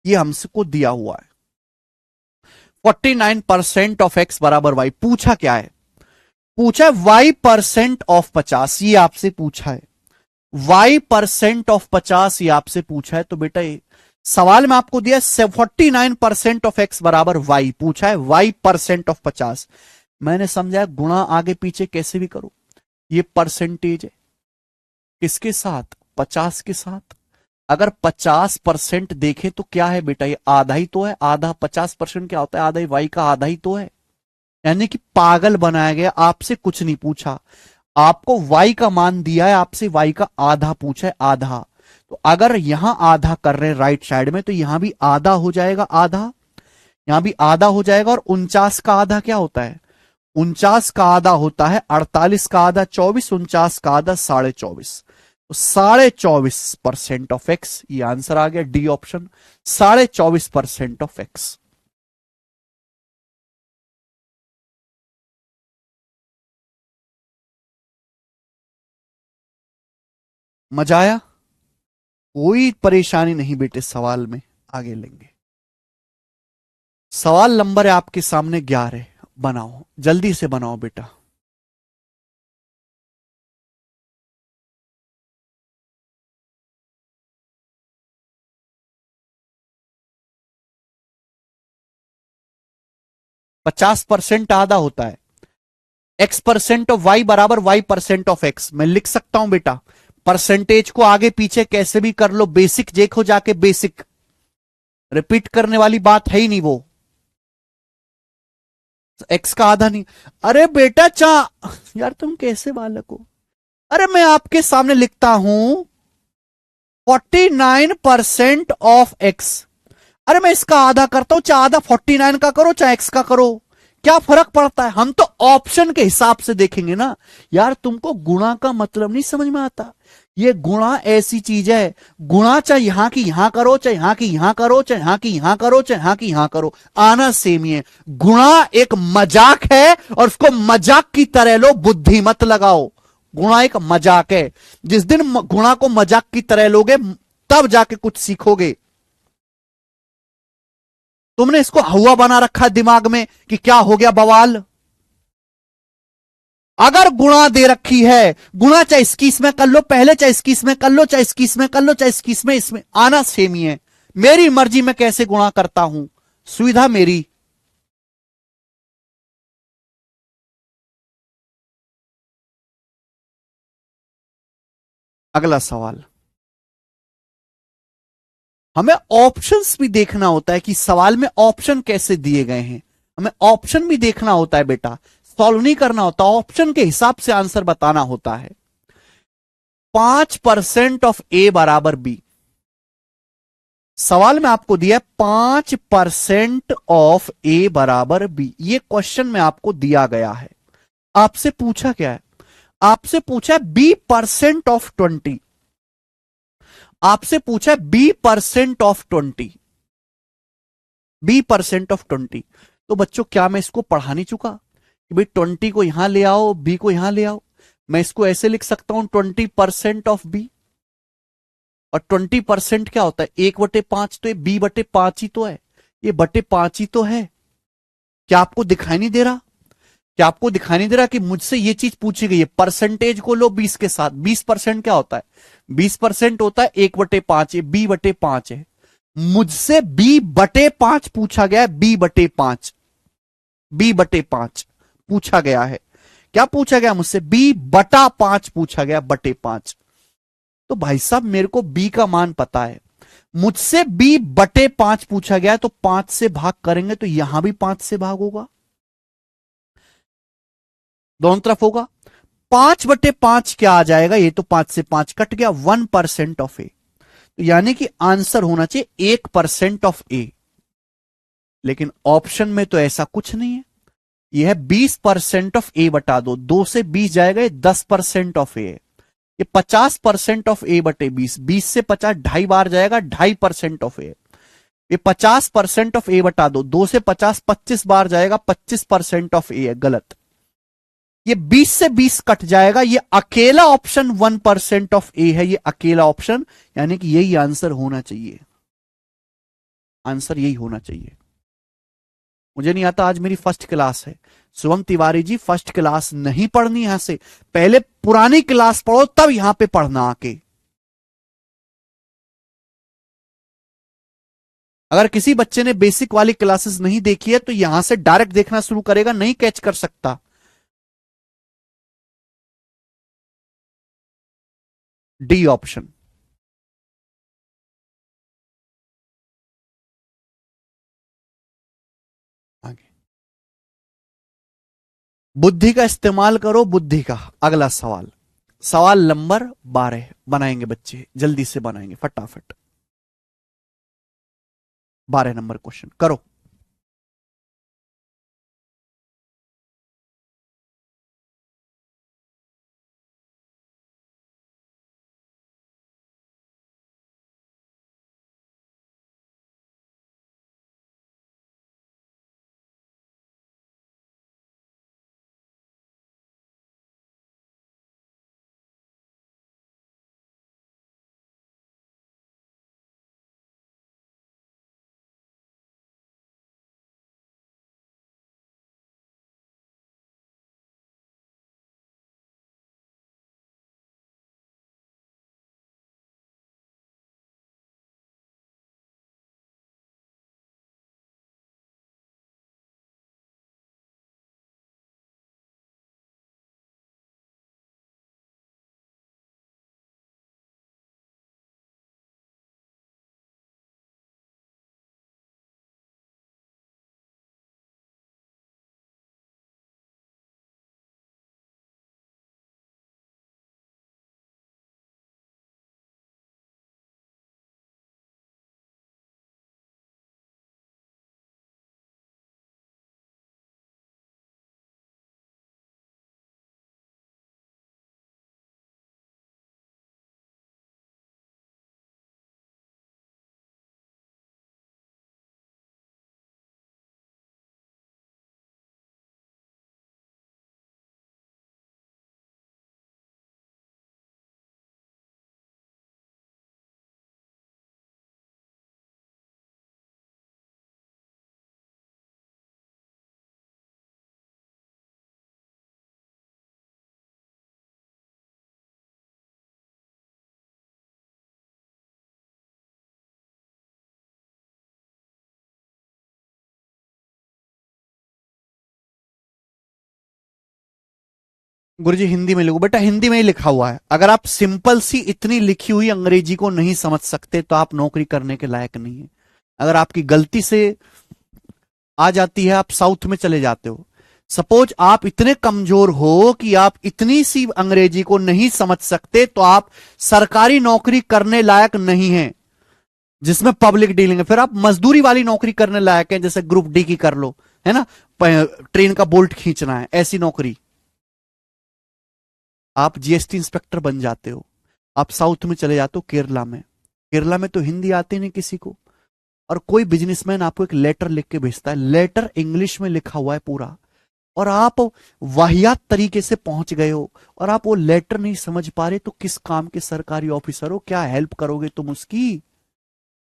ये हमको दिया हुआ है। 49% ऑफ x बराबर y, पूछा क्या है, पूछा है y% ऑफ 50, ये आपसे पूछा है। y% ऑफ 50 ये आपसे पूछा है। तो बेटा ये सवाल में आपको दिया 49% ऑफ x बराबर y, पूछा है y% ऑफ 50। मैंने समझा गुणा आगे पीछे कैसे भी करो, ये परसेंटेज है किसके साथ, 50 के साथ। अगर 50% देखें तो क्या है बेटा, ये आधा ही तो है। आधा 50% क्या होता है, आधा ही, वाई का आधा ही तो है। यानी कि पागल बनाया गया, आपसे कुछ नहीं पूछा, आपको y का मान दिया है, आपसे y का आधा पूछा है, आधा। तो अगर यहां आधा कर रहे हैं राइट साइड में, तो यहां भी आधा हो जाएगा, आधा, यहां भी आधा हो जाएगा। और 49 का आधा क्या होता है, 49 का आधा होता है 48 का आधा 24, 49 का आधा 24.5। तो 24.5% ऑफ एक्स, ये आंसर आ गया डी ऑप्शन, 24.5% ऑफ एक्स। मजा आया, कोई परेशानी नहीं बेटे, सवाल में आगे लेंगे। सवाल नंबर है आपके सामने 11, बनाओ जल्दी से बनाओ बेटा। पचास परसेंट आधा होता है, x% ऑफ y बराबर y% ऑफ x। मैं लिख सकता हूं बेटा, परसेंटेज को आगे पीछे कैसे भी कर लो, बेसिक देखो जाके, बेसिक रिपीट करने वाली बात है ही नहीं वो। x का आधा नहीं, अरे बेटा यार तुम कैसे बालक हो। अरे मैं आपके सामने लिखता हूं 49% ऑफ x। अरे मैं इसका आधा करता हूं, चाहे आधा 49 का करो चाहे x का करो, क्या फर्क पड़ता है। हम तो ऑप्शन के हिसाब से देखेंगे ना यार। तुमको गुणा का मतलब नहीं समझ में आता। ये गुणा ऐसी चीज है, गुणा चाहे यहां की यहां करो, चाहे यहां की यहां करो, चाहे यहां की यहां करो, चाहे यहां की यहां करो, आना सेम ही है। गुणा एक मजाक है, और उसको मजाक की तरह लो, बुद्धि मत लगाओ। गुणा एक मजाक है, जिस दिन गुणा को मजाक की तरह लोगे तब जाके कुछ सीखोगे। तुमने इसको हुआ बना रखा दिमाग में कि क्या हो गया बवाल। अगर गुणा दे रखी है, गुणा चाहे 21 में कर लो पहले, चाहे 21 में कर लो, चाहे 21 में कर लो, चाहे 21 में, इसमें आना सेम ही है। मेरी मर्जी में कैसे गुणा करता हूं, सुविधा मेरी। अगला सवाल, हमें ऑप्शंस भी देखना होता है कि सवाल में ऑप्शन कैसे दिए गए हैं, हमें ऑप्शन भी देखना होता है बेटा, सॉल्व नहीं करना होता, ऑप्शन के हिसाब से आंसर बताना होता है। 5% ऑफ ए बराबर बी, सवाल में आपको दिया 5% ऑफ ए बराबर बी, ये क्वेश्चन में आपको दिया गया है। आपसे पूछा क्या है, आपसे पूछा है बी परसेंट ऑफ 20, आपसे पूछा है B percent of 20, B percent of 20। तो बच्चों क्या मैं इसको पढ़ा नहीं चुका कि भाई 20 को यहां ले आओ, बी को यहां ले आओ? मैं इसको ऐसे लिख सकता हूं 20% ऑफ बी, और 20% क्या होता है 1/5, तो ये b/5 ही तो है, ये बटे 5 ही तो है। क्या आपको दिखाई नहीं दे रहा, क्या आपको दिखाई नहीं दे रहा कि मुझसे ये चीज पूछी गई है? परसेंटेज को लो 20 के साथ, 20% क्या होता है? 20% होता है 1/5, ये b/5 है। मुझसे b/5 पूछा गया है, b/5, b/5 पूछा गया है। क्या पूछा गया मुझसे? b/5 पूछा गया, बटे 5। तो भाई साहब मेरे को b का मान पता है, मुझसे b/5 पूछा गया है, तो 5 से भाग करेंगे तो यहां भी 5 से भाग होगा, दोनों तरफ होगा। 5/5 क्या आ जाएगा? ये तो 5 से 5 कट गया, 1% ऑफ ए, तो यानी कि आंसर होना चाहिए 1% ऑफ ए। लेकिन ऑप्शन में तो ऐसा कुछ नहीं है, यह है 20% ऑफ ए बटा 2, 2 से 20 जाएगा, ये 10% ऑफ ए है। ये 50% ऑफ ए बटे 20, 20 से 50 ढाई बार जाएगा, 2.5% ऑफ ए। ये 50% ऑफ ए बटा 2, 2 से 50 25 बार जाएगा, 25% ऑफ ए है, गलत। ये 20 से 20 कट जाएगा, ये अकेला ऑप्शन 1% ऑफ ए है, ये अकेला ऑप्शन, यानी कि यही आंसर होना चाहिए, आंसर यही होना चाहिए। मुझे नहीं आता, आज मेरी फर्स्ट क्लास है, शुभम तिवारी जी फर्स्ट क्लास नहीं पढ़नी यहां से, पहले पुरानी क्लास पढ़ो तब यहां पे पढ़ना आके। अगर किसी बच्चे ने बेसिक वाली क्लासेस नहीं देखी है तो यहां से डायरेक्ट देखना शुरू करेगा, नहीं कैच कर सकता। D option. आगे, बुद्धि का इस्तेमाल करो, बुद्धि का। अगला सवाल, सवाल नंबर 12 बनाएंगे बच्चे, जल्दी से बनाएंगे फटाफट। 12 नंबर क्वेश्चन करो। गुरुजी हिंदी में लिखो। बेटा हिंदी में ही लिखा हुआ है। अगर आप सिंपल सी इतनी लिखी हुई अंग्रेजी को नहीं समझ सकते तो आप नौकरी करने के लायक नहीं है। अगर आपकी गलती से आ जाती है, आप साउथ में चले जाते हो। सपोज आप इतने कमजोर हो कि आप इतनी सी अंग्रेजी को नहीं समझ सकते तो आप सरकारी नौकरी करने लायक नहीं है जिसमें पब्लिक डीलिंग है। फिर आप मजदूरी वाली नौकरी करने लायक है, जैसे ग्रुप डी की कर लो, है ना, ट्रेन का बोल्ट खींचना है, ऐसी नौकरी। आप जीएसटी इंस्पेक्टर बन जाते हो। आप साउथ में चले जाते हो, केरला में। केरला में तो हिंदी आती नहीं किसी को, और कोई बिजनेसमैन आपको एक लेटर लिख के भेजता है, लेटर इंग्लिश में लिखा हुआ है पूरा, और आप वाहियात तरीके से पहुंच गए हो और आप वो लेटर नहीं समझ पा रहे, तो किस काम के सरकारी ऑफिसर हो, क्या हेल्प करोगे तुम उसकी?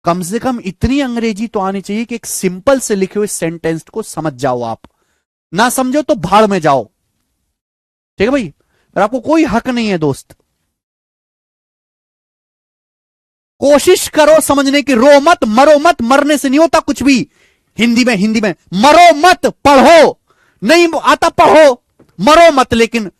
कम से कम इतनी अंग्रेजी तो आनी चाहिए कि एक सिंपल से लिखे हुए सेंटेंस को समझ जाओ आप। ना समझो तो भाड़ में जाओ। ठीक है भाई, और आपको कोई हक नहीं है दोस्त। कोशिश करो समझने की, रो मत, मरो मत, मरने से नहीं होता कुछ भी। हिंदी में, हिंदी में मरो मत, पढ़ो। नहीं आता पढ़ो, मरो मत। लेकिन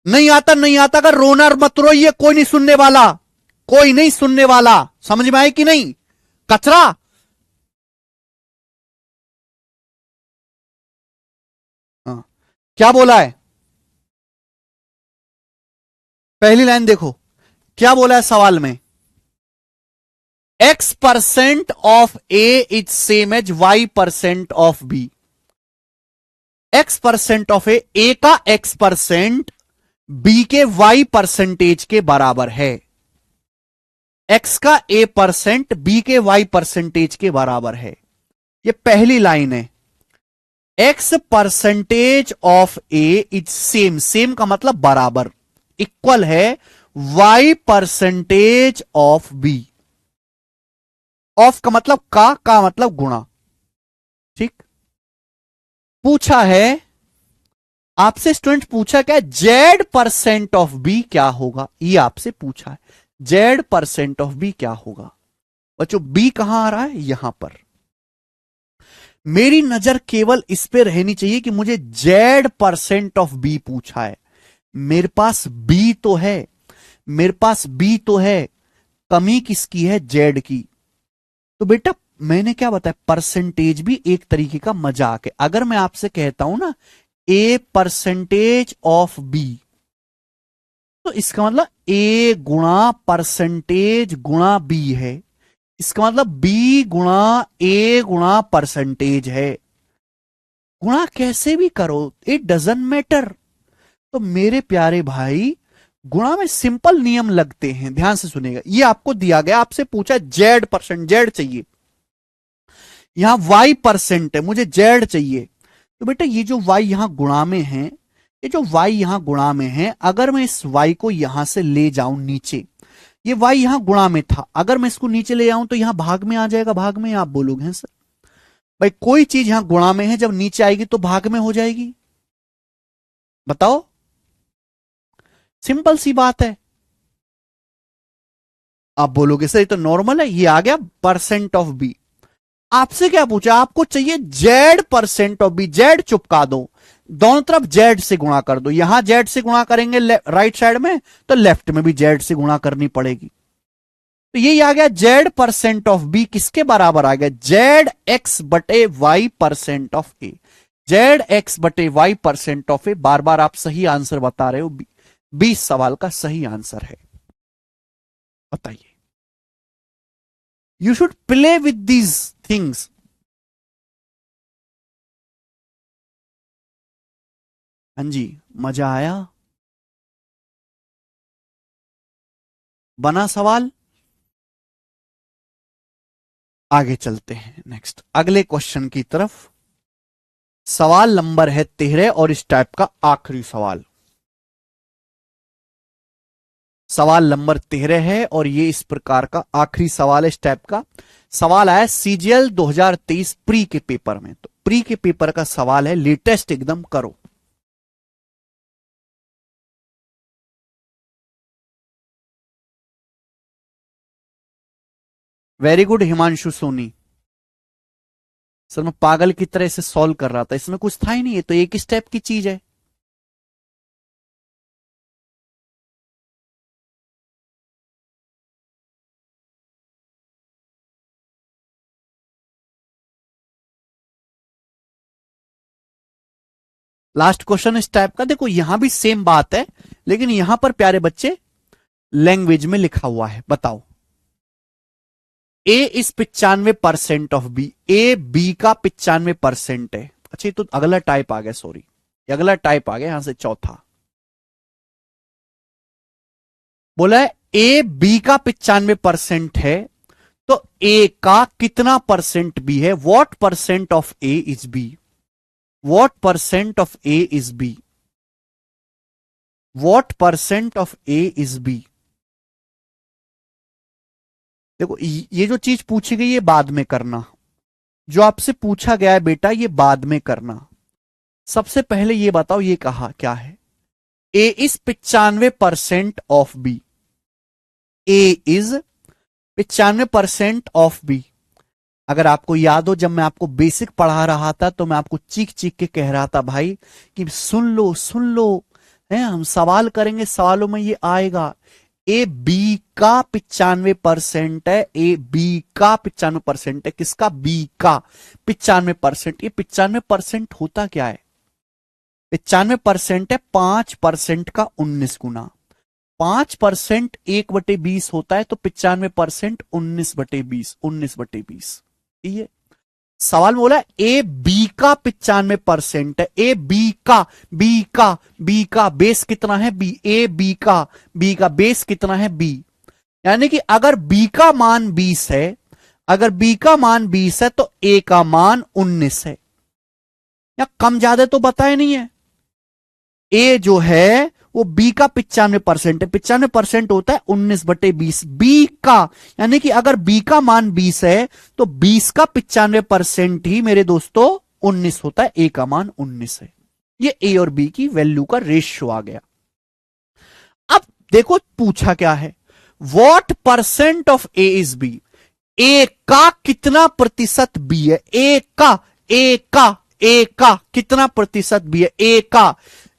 नहीं आता, नहीं आता, अगर रोना मत रोइए, कोई नहीं सुनने वाला, कोई नहीं सुनने वाला। समझ में आए कि नहीं? कचरा। हाँ, क्या बोला है? पहली लाइन देखो, क्या बोला है सवाल में? X% of A is same as Y% of B. X% of A का X% बी के Y% के बराबर है। X का A% बी के Y% के बराबर है। ये पहली लाइन है। X% of A is same, same का मतलब बराबर, इक्वल है Y% ऑफ बी। ऑफ का मतलब का मतलब गुणा। ठीक। पूछा है आपसे, स्टूडेंट पूछा क्या? Z% ऑफ बी क्या होगा, ये आपसे पूछा है। Z% ऑफ बी क्या होगा? बच्चों बी कहां आ रहा है? यहां पर। मेरी नजर केवल इस पे रहनी चाहिए कि मुझे Z% ऑफ बी पूछा है। मेरे पास बी तो है, मेरे पास बी तो है, कमी किसकी है? जेड की। तो बेटा मैंने क्या बताया, परसेंटेज भी एक तरीके का मजाक है। अगर मैं आपसे कहता हूं ना A% ऑफ बी, तो इसका मतलब ए गुणा परसेंटेज गुणा बी है। इसका मतलब बी गुणा ए गुणा परसेंटेज है। गुणा कैसे भी करो, इट डजंट मैटर। तो मेरे प्यारे भाई, गुणा में सिंपल नियम लगते हैं, ध्यान से सुनिएगा। ये आपको दिया गया, आपसे पूछा Z%, जेड चाहिए। यहां Y% है, मुझे जेड चाहिए। तो बेटा ये जो Y यहां गुणा में है, ये जो Y यहां गुणा में है, अगर मैं इस Y को यहां से ले जाऊं नीचे, ये Y यहां गुणा में था, अगर मैं इसको नीचे ले जाऊं तो यहां भाग में आ जाएगा। भाग में आप बोलोगे हैं सर, भाई कोई चीज यहां गुणा में है, जब नीचे आएगी तो भाग में हो जाएगी? बताओ, सिंपल सी बात है। आप बोलोगे सर ये तो नॉर्मल है, ये आ गया परसेंट ऑफ बी। आपसे क्या पूछा? आपको चाहिए Z% ऑफ बी। जेड चुपका दो, दोनों तरफ जेड से गुणा कर दो। यहां जेड से गुणा करेंगे राइट साइड में, तो लेफ्ट में भी जेड से गुणा करनी पड़ेगी। तो यही आ गया Z% ऑफ बी किसके बराबर आ गया? ZX/Y% of A. ZX/Y% of ए। बार बार आप सही आंसर बता रहे हो, 20 सवाल का सही आंसर है। बताइए, you should play with these things. हाँ जी, मजा आया? बना सवाल? आगे चलते हैं नेक्स्ट अगले क्वेश्चन की तरफ। सवाल नंबर है 13 और इस टाइप का आखिरी सवाल। सवाल नंबर 13 है और ये इस प्रकार का आखिरी सवाल है इस टाइप का। सवाल आया सीजीएल 2023 प्री के पेपर में। तो प्री के पेपर का सवाल है, लेटेस्ट एकदम करो। Very good Himanshu Soni. Sir मैं पागल की तरह इसे सॉल्व कर रहा था, इसमें कुछ था ही नहीं, है तो एक ही स्टेप की चीज है। लास्ट क्वेश्चन इस टाइप का, देखो यहां भी सेम बात है, लेकिन यहां पर प्यारे बच्चे लैंग्वेज में लिखा हुआ है। बताओ, ए इस 95% ऑफ बी, ए बी का 95% है। अच्छा ये तो अगला टाइप आ गया, सॉरी, ये अगला टाइप आ गया यहां से चौथा। बोला है ए बी का 95% है, तो ए का कितना परसेंट बी है? What percent of A is B? What percent of A is B? What percent of A is B? देखो ये जो चीज पूछी गई है बाद में करना, जो आपसे पूछा गया है बेटा ये बाद में करना। सबसे पहले ये बताओ ये कहा क्या है? A is 95% of B. A is 95% of B. अगर आपको याद हो, जब मैं आपको बेसिक पढ़ा रहा था तो मैं आपको चीख चीख के कह रहा था भाई कि सुन लो सुन लो, है हम सवाल करेंगे, सवालों में ये आएगा। ए बी का 95% है, ए बी का 95% है, किसका? बी का 95%। ये 95% होता क्या है? 95% है 5% का 19 गुना। 5% 1/20 होता है, तो 95% 19/20, 19/20। ये सवाल में बोला ए बी का 95% है, ए बी का बेस कितना है? बी। ए बी का बेस कितना है? बी। यानी कि अगर बी का मान 20 है, अगर बी का मान 20 है तो ए का मान 19 है। या कम ज्यादा तो बताया नहीं है। ए जो है वो बी का 95% है, 95% होता है 19/20, बी का। यानी कि अगर बी का मान 20 है तो 20 का 95% ही मेरे दोस्तों 19 होता है, ए का मान 19 है। ये ए और बी की वैल्यू का रेशियो आ गया। अब देखो पूछा क्या है? What percent of A is B? A का कितना प्रतिशत बी है? ए का कितना प्रतिशत बी है?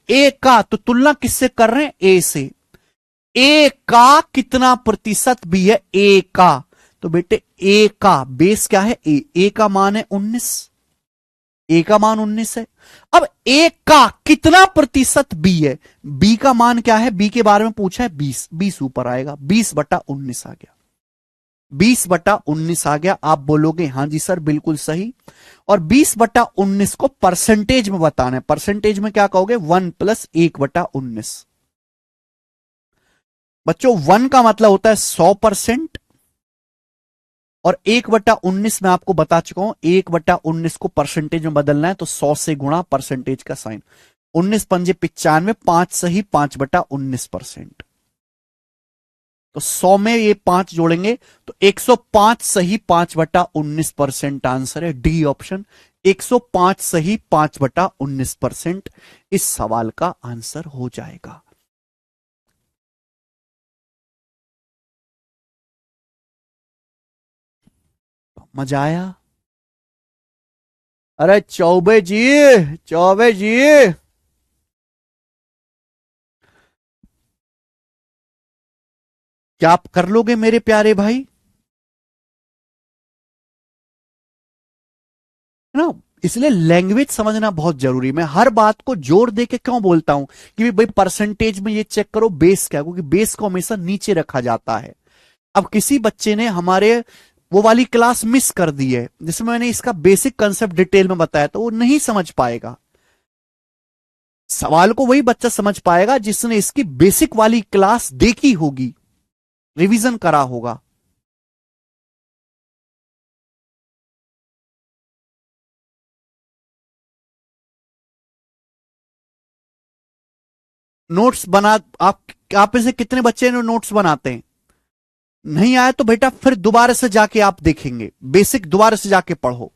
ए का तो तुलना किससे कर रहे हैं? ए से। ए का कितना प्रतिशत बी है? ए का। तो बेटे ए का बेस क्या है? ए का मान है 19, ए का मान 19 है। अब ए का कितना प्रतिशत बी है? बी का मान क्या है? बी के बारे में पूछा है 20, 20 ऊपर आएगा, 20/19 आ गया, 20/19 आ गया। आप बोलोगे हाँ जी सर बिल्कुल सही। और 20/19 को परसेंटेज में बताना है, परसेंटेज में क्या कहोगे? 1 + 1/19। बच्चों 1 का मतलब होता है 100%, और 1/19 में आपको बता चुका हूं, 1/19 को परसेंटेज में बदलना है तो 100 से गुणा परसेंटेज का साइन। 19 पंजे 95, 5 सही 5/19%। तो 100 में ये 5 जोड़ेंगे तो 105 सही 5/19% आंसर है, डी ऑप्शन। 105 सही 5/19% इस सवाल का आंसर हो जाएगा। मजा आया? अरे चौबे जी, चौबे जी, क्या आप कर लोगे मेरे प्यारे भाई? है ना? इसलिए लैंग्वेज समझना बहुत जरूरी है। मैं हर बात को जोर दे के क्यों बोलता हूं कि भाई परसेंटेज में ये चेक करो बेस क्या, क्योंकि बेस को हमेशा नीचे रखा जाता है। अब किसी बच्चे ने हमारे वो वाली क्लास मिस कर दी है जिसमें मैंने इसका बेसिक कंसेप्ट डिटेल में बताया, तो वो नहीं समझ पाएगा। सवाल को वही बच्चा समझ पाएगा जिसने इसकी बेसिक वाली क्लास देखी होगी, रिवीजन करा होगा। नोट्स बना, आप में से कितने बच्चे ने नोट्स बनाते हैं? नहीं आया तो बेटा फिर दोबारा से जाके आप देखेंगे, बेसिक दोबारा से जाके पढ़ो।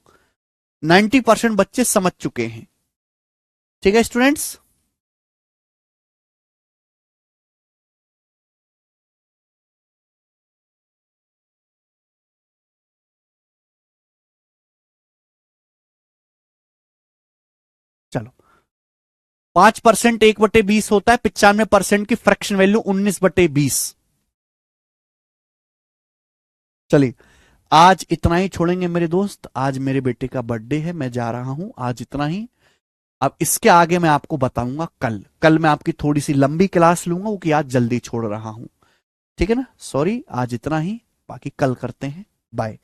90% बच्चे समझ चुके हैं। ठीक है स्टूडेंट्स? 5% 1/20 होता है, 95% की फ्रैक्शन वैल्यू 19/20। चलिए आज इतना ही छोड़ेंगे मेरे दोस्त, आज मेरे बेटे का बर्थडे है, मैं जा रहा हूं, आज इतना ही। अब इसके आगे मैं आपको बताऊंगा कल। कल मैं आपकी थोड़ी सी लंबी क्लास लूंगा क्योंकि आज जल्दी छोड़ रहा हूं। ठीक है ना, सॉरी, आज इतना ही, बाकी कल करते हैं। बाय।